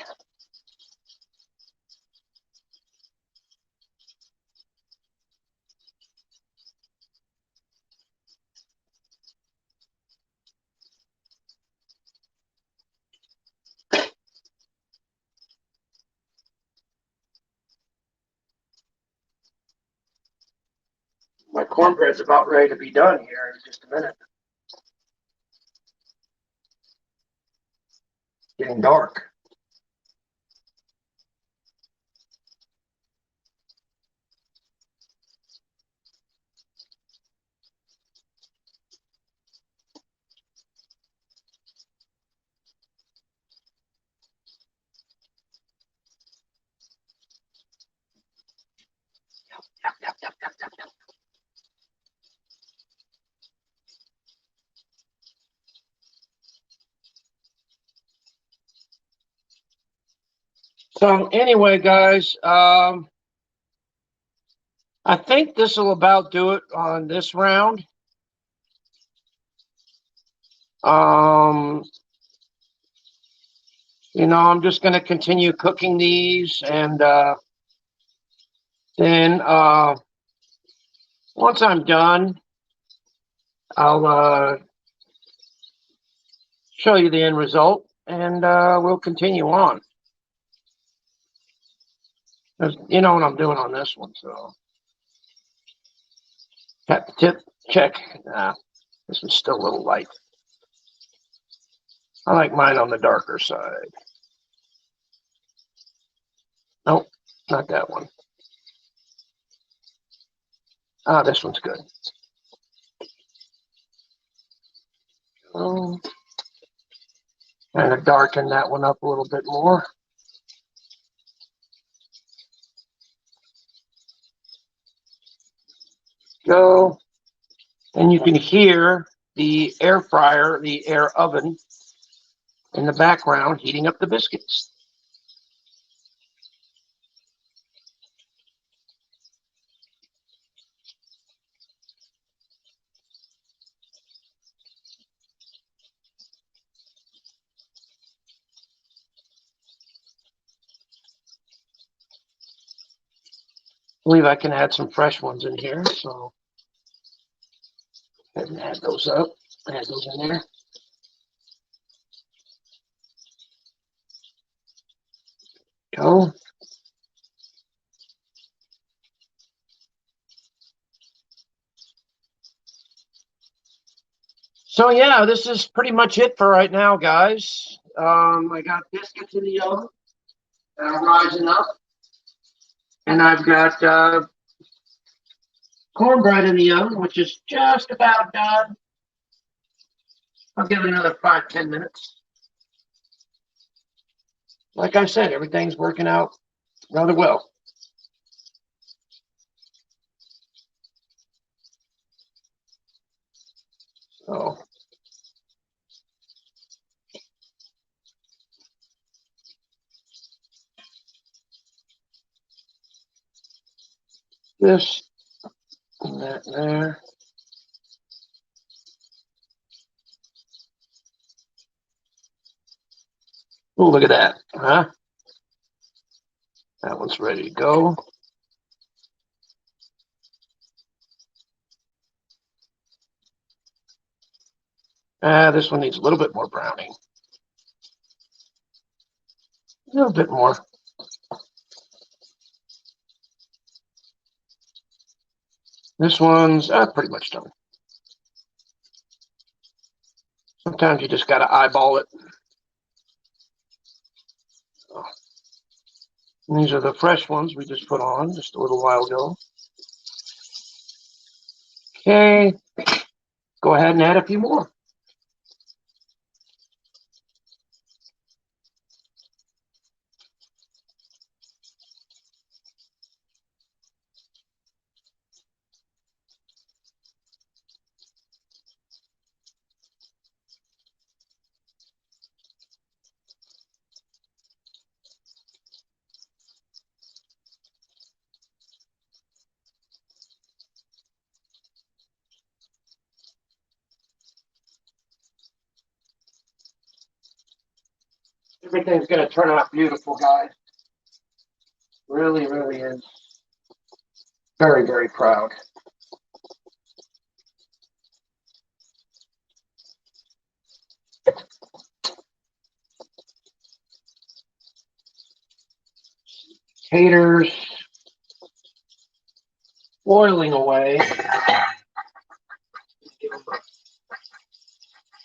My cornbread's about ready to be done here in just a minute. Getting dark. Yep, yep, yep, yep, yep, yep. So anyway, guys, I think this will about do it on this round. I'm just going to continue cooking these, and then once I'm done, I'll show you the end result, and we'll continue on. You know what I'm doing on this one, so tap the tip, check. Nah, this one's still a little light. I like mine on the darker side. Nope, not that one. Ah, this one's good. Kind of darken that one up a little bit more. Go. And you can hear the air fryer, the air oven in the background heating up the biscuits. I believe I can add some fresh ones in here, so go ahead and add those up. Add those in there. Go. So yeah, this is pretty much it for right now, guys. I got biscuits in the oven that are rising up, and I've got cornbread in the oven, which is just about done. I'll give it another 5-10 minutes. Like I said, everything's working out rather well. So this and that there. Oh, look at that, huh? That one's ready to go. This one needs a little bit more browning. A little bit more. This one's pretty much done. Sometimes you just got to eyeball it. And these are the fresh ones we just put on just a little while ago. Okay, go ahead and add a few more. Everything's going to turn out beautiful, guys. Really, really is. Very, very proud. Taters boiling away.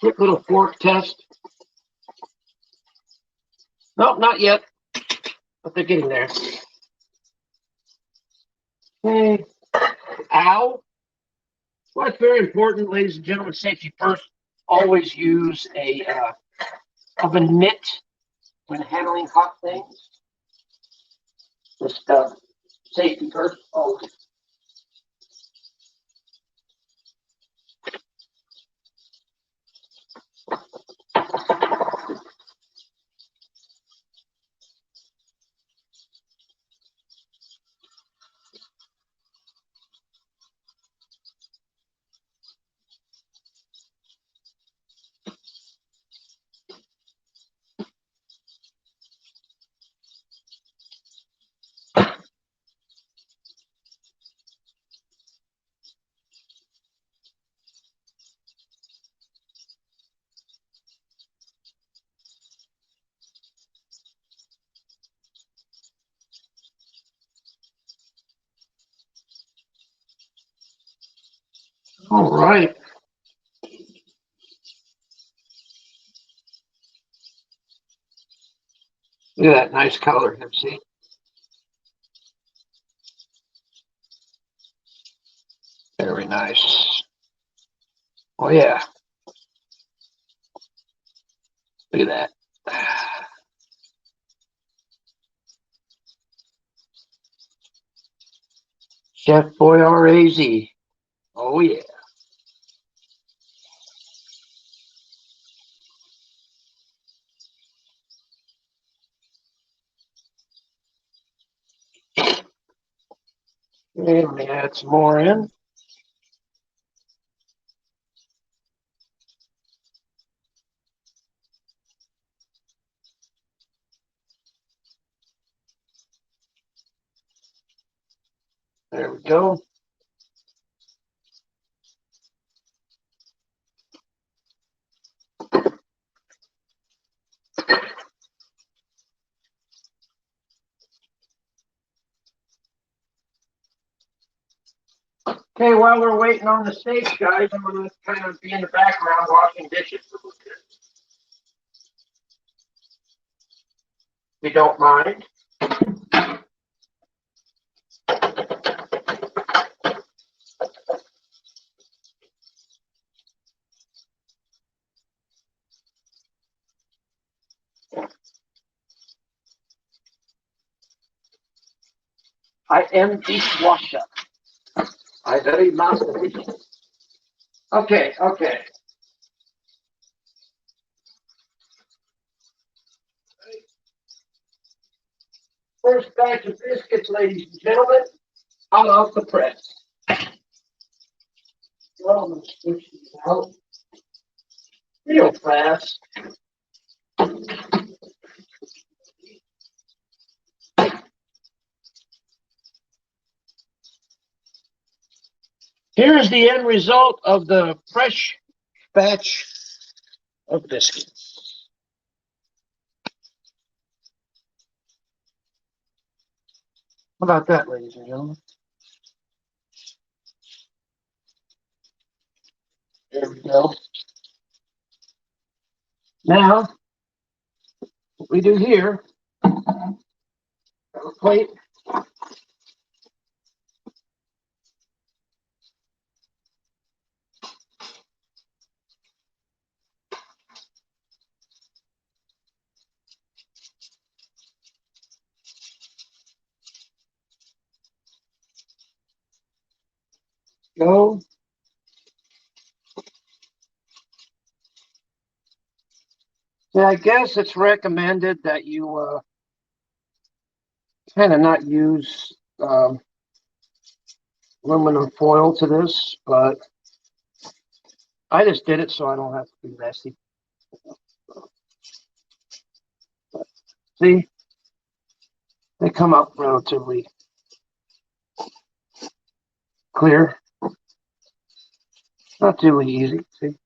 Quick little fork test. Nope, not yet, but they're getting there. Okay. Ow. Well, it's very important, ladies and gentlemen, safety first. Always use a oven mitt when handling hot things. Just safety first, always. All right. Look at that nice color. Let's see. Very nice. Oh yeah. Look at that. Chef Boyardee. Oh yeah. Okay, let me add some more in. There we go. Okay, while we're waiting on the steak, guys, I'm going to kind of be in the background washing dishes for a little bit. If you don't mind. I am dishwasher. I very master dishes. Okay, okay. First batch of biscuits, ladies and gentlemen, out of the press. Well, I'm going to switch these out real fast. Here's the end result of the fresh batch of biscuits. How about that, ladies and gentlemen? There we go. Now, what we do here, have a plate. Go. Yeah, I guess it's recommended that you kind of not use aluminum foil to this, but I just did it so I don't have to be messy. See, they come up relatively clear. Not too easy. See.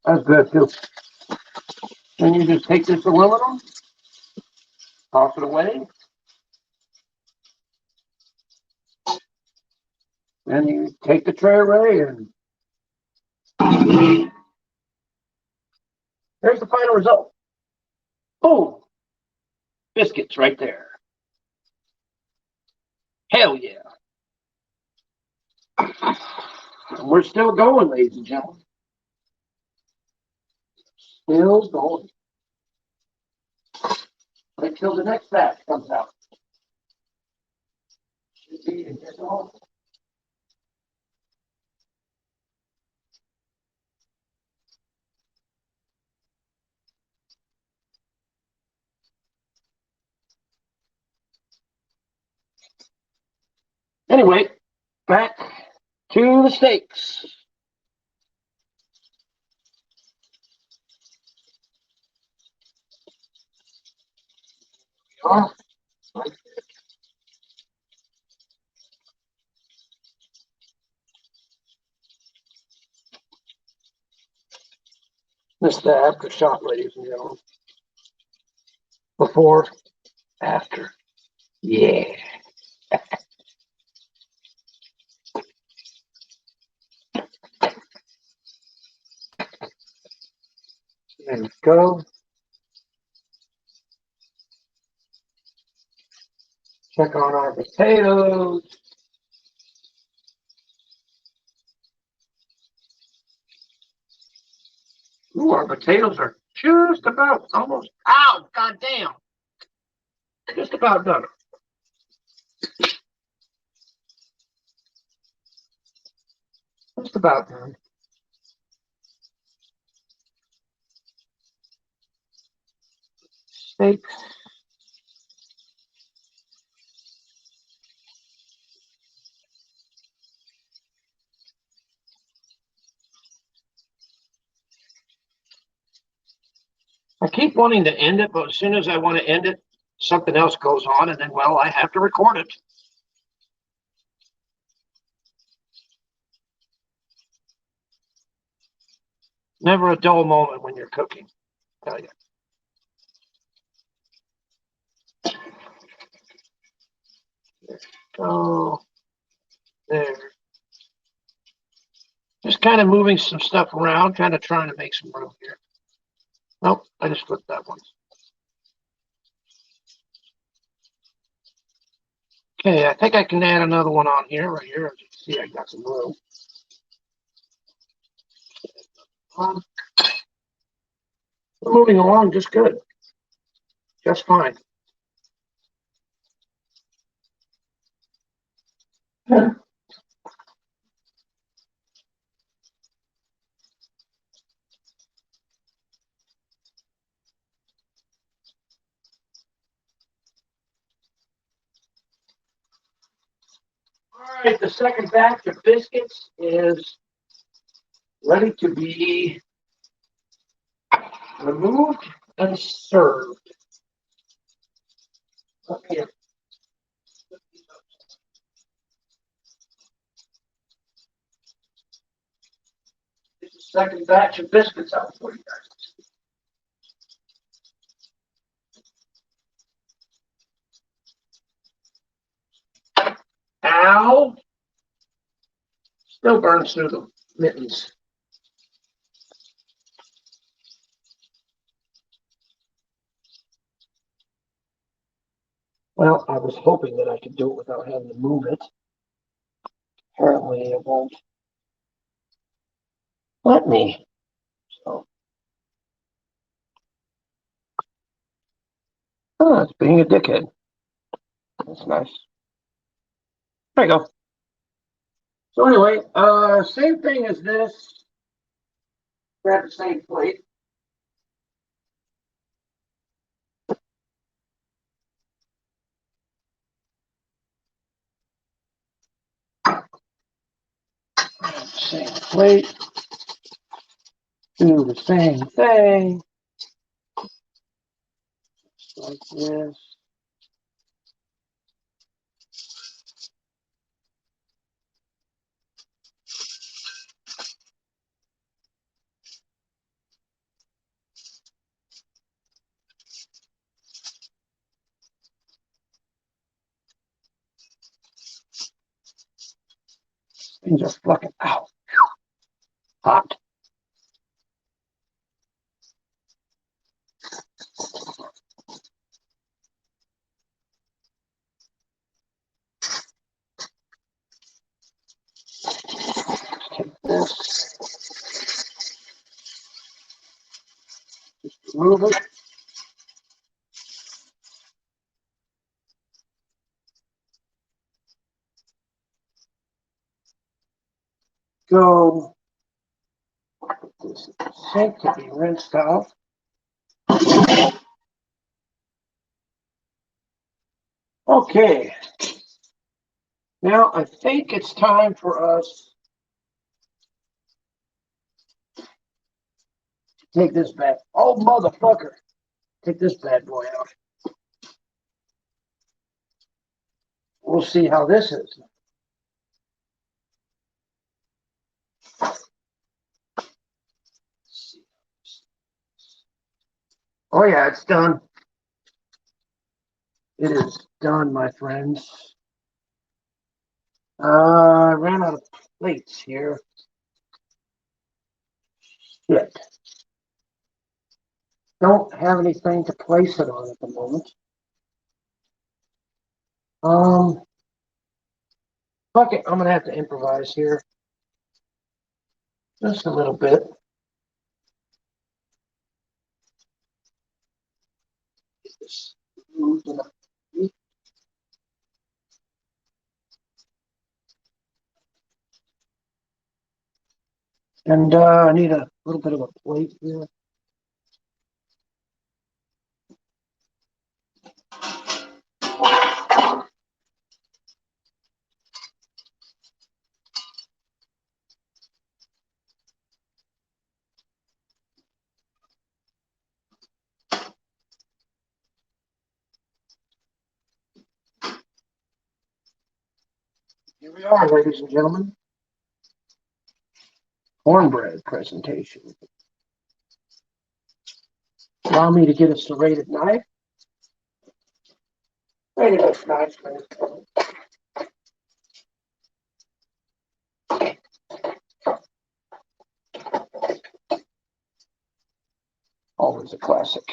That's good too. Then you just take this aluminum, toss it away, then you take the tray away, and here's the final result. Boom! Biscuits right there. Hell yeah. And we're still going, ladies and gentlemen. Still going. Until the next batch comes out. Anyway, back to the steaks. Oh, This is the after shot, ladies and gentlemen. Before, after. Yeah. There we go. Check on our potatoes. Ooh, our potatoes are just about almost. Ow! Goddamn! Just about done. Just about done. Steak. I keep wanting to end it, but as soon as I want to end it, something else goes on, and then, well, I have to record it. Never a dull moment when you're cooking, I tell you. There we go. There. Just kind of moving some stuff around, kind of trying to make some room here. Nope, I just flipped that one. Okay, I think I can add another one on here, right here. As you can see, I got some room. We're moving along just good. Just fine. Yeah. All right, the second batch of biscuits is ready to be removed and served. Okay. Get the second batch of biscuits out for you guys. Ow! Still burns through the mittens. Well, I was hoping that I could do it without having to move it. Apparently, it won't let me. So, oh, it's being a dickhead. That's nice. There you go. So anyway, same thing as this. Grab the same plate. Same plate. Do the same thing. Like this. Things are fucking out. Hot. Take this. Move it. Go. This sink to be rinsed off. Okay. Now I think it's time for us to take this bad. Oh, motherfucker. Take this bad boy out. We'll see how this is. Oh yeah, it's done. It is done, my friends. I ran out of plates here. Shit. Don't have anything to place it on at the moment. Um, Fuck it. I'm gonna have to improvise here just a little bit. Get this moved enough. And I need a little bit of a plate here. Here we are, ladies and gentlemen. Cornbread presentation. Allow me to get a serrated knife. Serrated knife. Always a classic.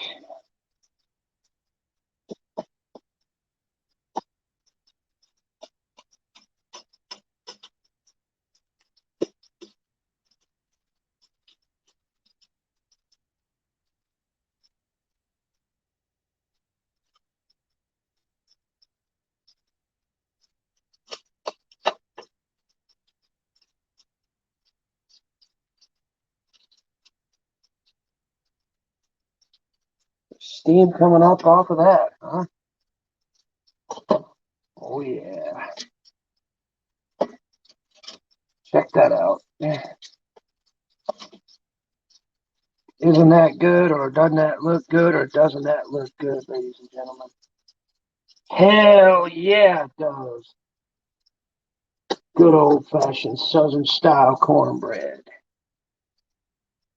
Steam coming up off of that, huh? Oh yeah. Check that out. Isn't that good, or doesn't that look good, or doesn't that look good, ladies and gentlemen? Hell yeah, it does. Good old-fashioned Southern-style cornbread.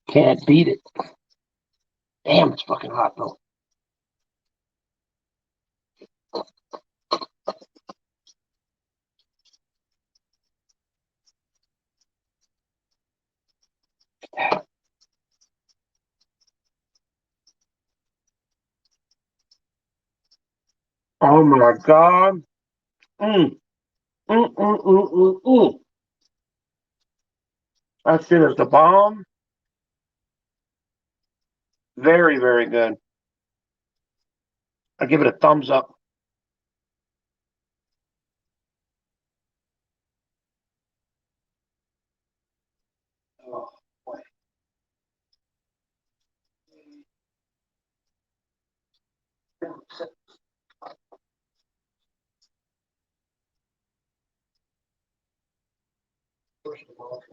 Can't beat it. Damn, it's fucking hot, though. Oh, my God. Mm. Mm, mm, mm, mm, mm. That shit is the bomb. Very, very good. I give it a thumbs up. Oh, boy. First of all,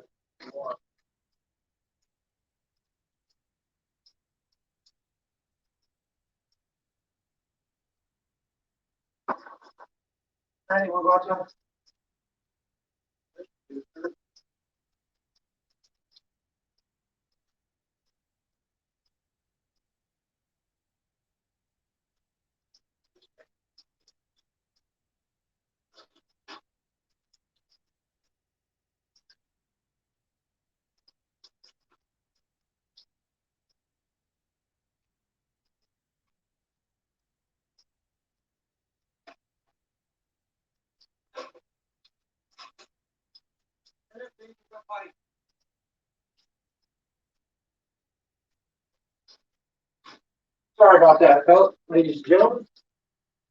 sorry about that, folks. Ladies and gentlemen,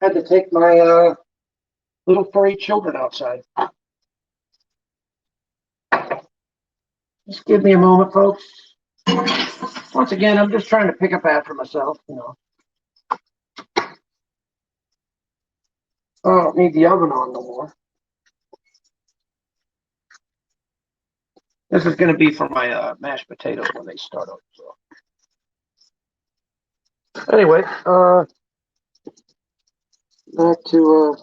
had to take my little furry children outside. Just give me a moment, folks. Once again, I'm just trying to pick up after myself, you know. I don't need the oven on no more. This is going to be for my mashed potatoes when they start up. So anyway, back to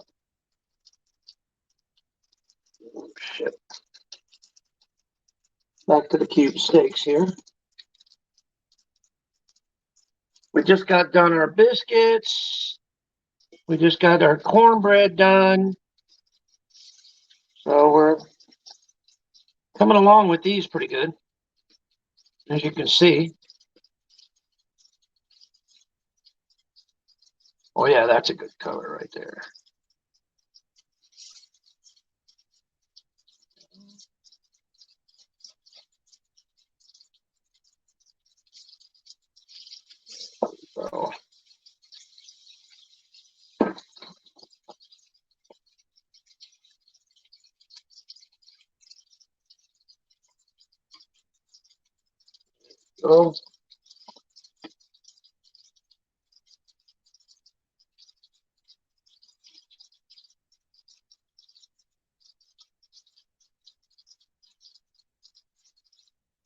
shit. Back to the cube steaks here. We just got done our biscuits. We just got our cornbread done. So we're coming along with these pretty good, as you can see. Oh yeah, that's a good color right there. So So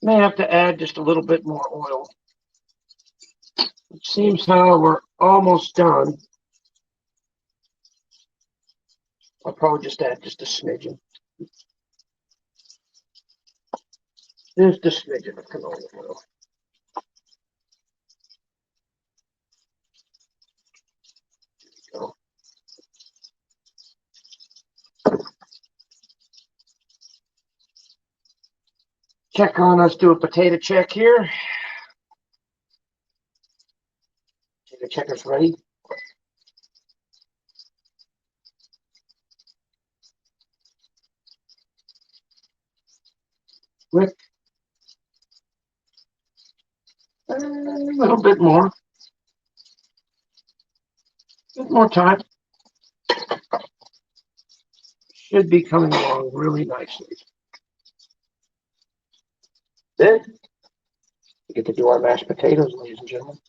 may have to add just a little bit more oil. It seems how we're almost done. I'll probably just add just a smidgen. Just a smidgen of canola oil. So, check on us, do a potato check here. Potato checker's ready. Quick. A little bit more. A bit more time. Should be coming along really nicely. Then we get to do our mashed potatoes, ladies and gentlemen.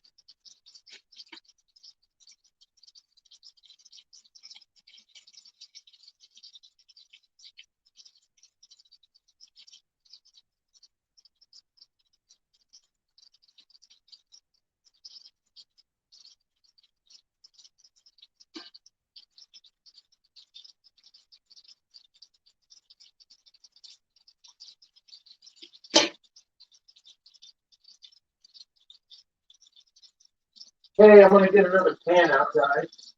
Okay, I'm going to get another pan out, guys.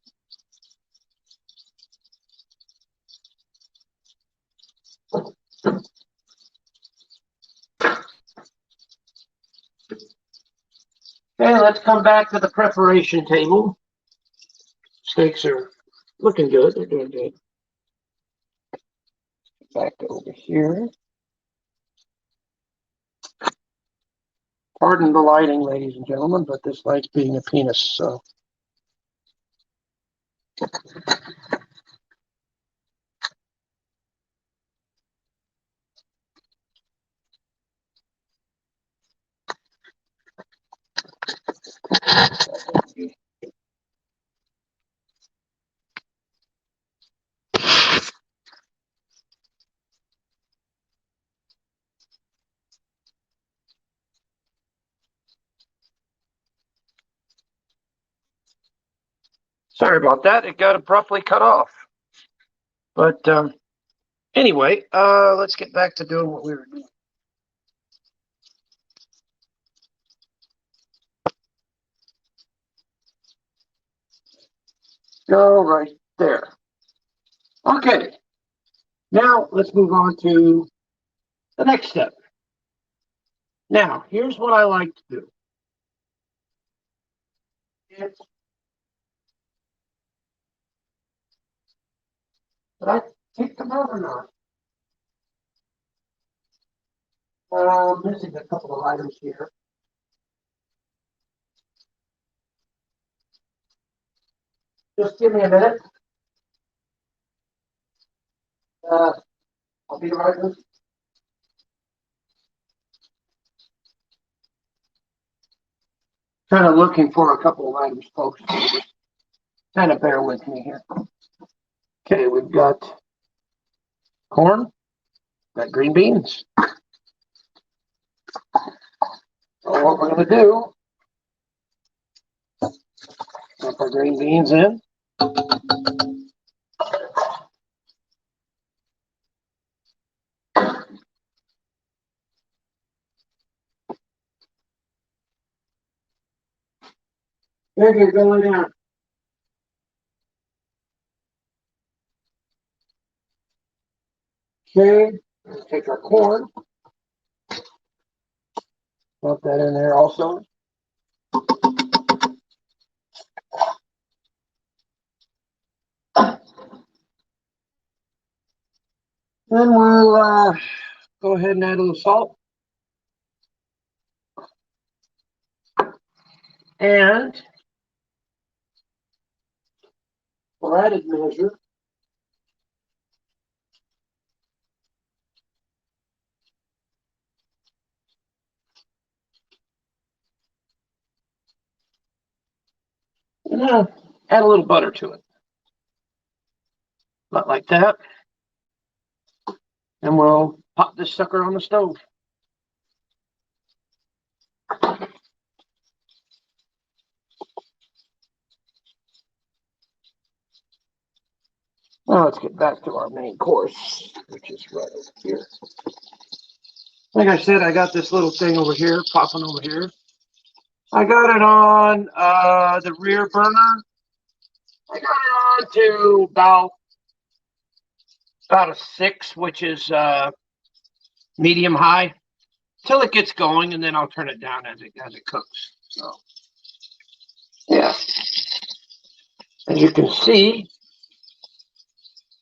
Okay, let's come back to the preparation table. Steaks are looking good. They're doing good. Back over here. Pardon the lighting, ladies and gentlemen, but this light's being a penis, so. Sorry about that. It got abruptly cut off. But anyway, let's get back to doing what we were doing. Go right there. Okay. Now let's move on to the next step. Now, here's what I like to do. Did I take them out or not? Missing a couple of items here. Just give me a minute. I'll be right with you. Kind of looking for a couple of items, folks. Kind of bear with me here. Okay, we've got corn, got green beans. So what we're going to do, dump our green beans in. Okay, go lay down. Okay, let's take our corn. Put that in there also. Then we'll go ahead and add a little salt. And for added measure, add a little butter to it. Not like that. And we'll pop this sucker on the stove. Now let's get back to our main course, which is right over here. Like I said, I got this little thing over here, popping over here. I got it on the rear burner. I got it on to about a 6, which is medium high, till it gets going, and then I'll turn it down as it cooks. So yeah, as you can see,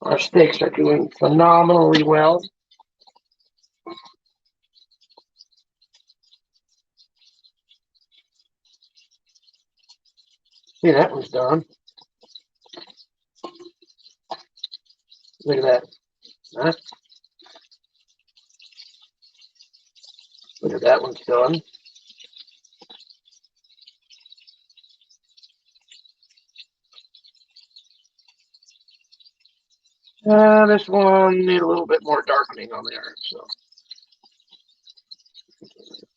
our steaks are doing phenomenally well. See, that one's done. Look at that. Huh? Look at that one's done. This one need a little bit more darkening on there. So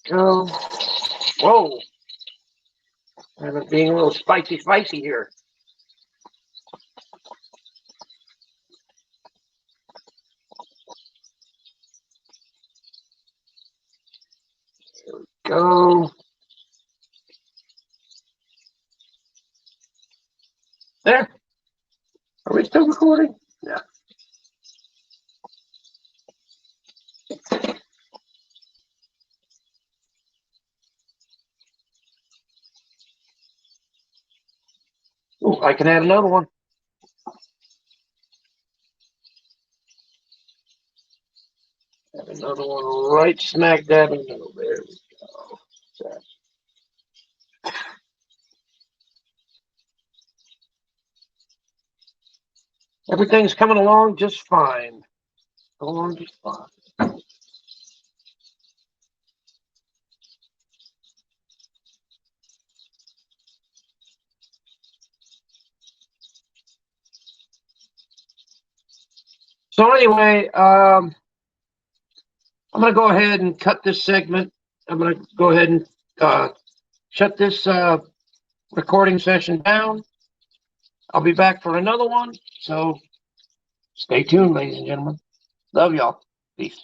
go. Whoa. I'm being a little spicy here. There we go. There. Are we still recording? Yeah. Ooh, I can add another one. Add another one right smack dab in the middle. There we go. Everything's coming along just fine. Along just fine. So anyway, I'm going to go ahead and cut this segment. I'm going to go ahead and shut this recording session down. I'll be back for another one. So stay tuned, ladies and gentlemen. Love y'all. Peace.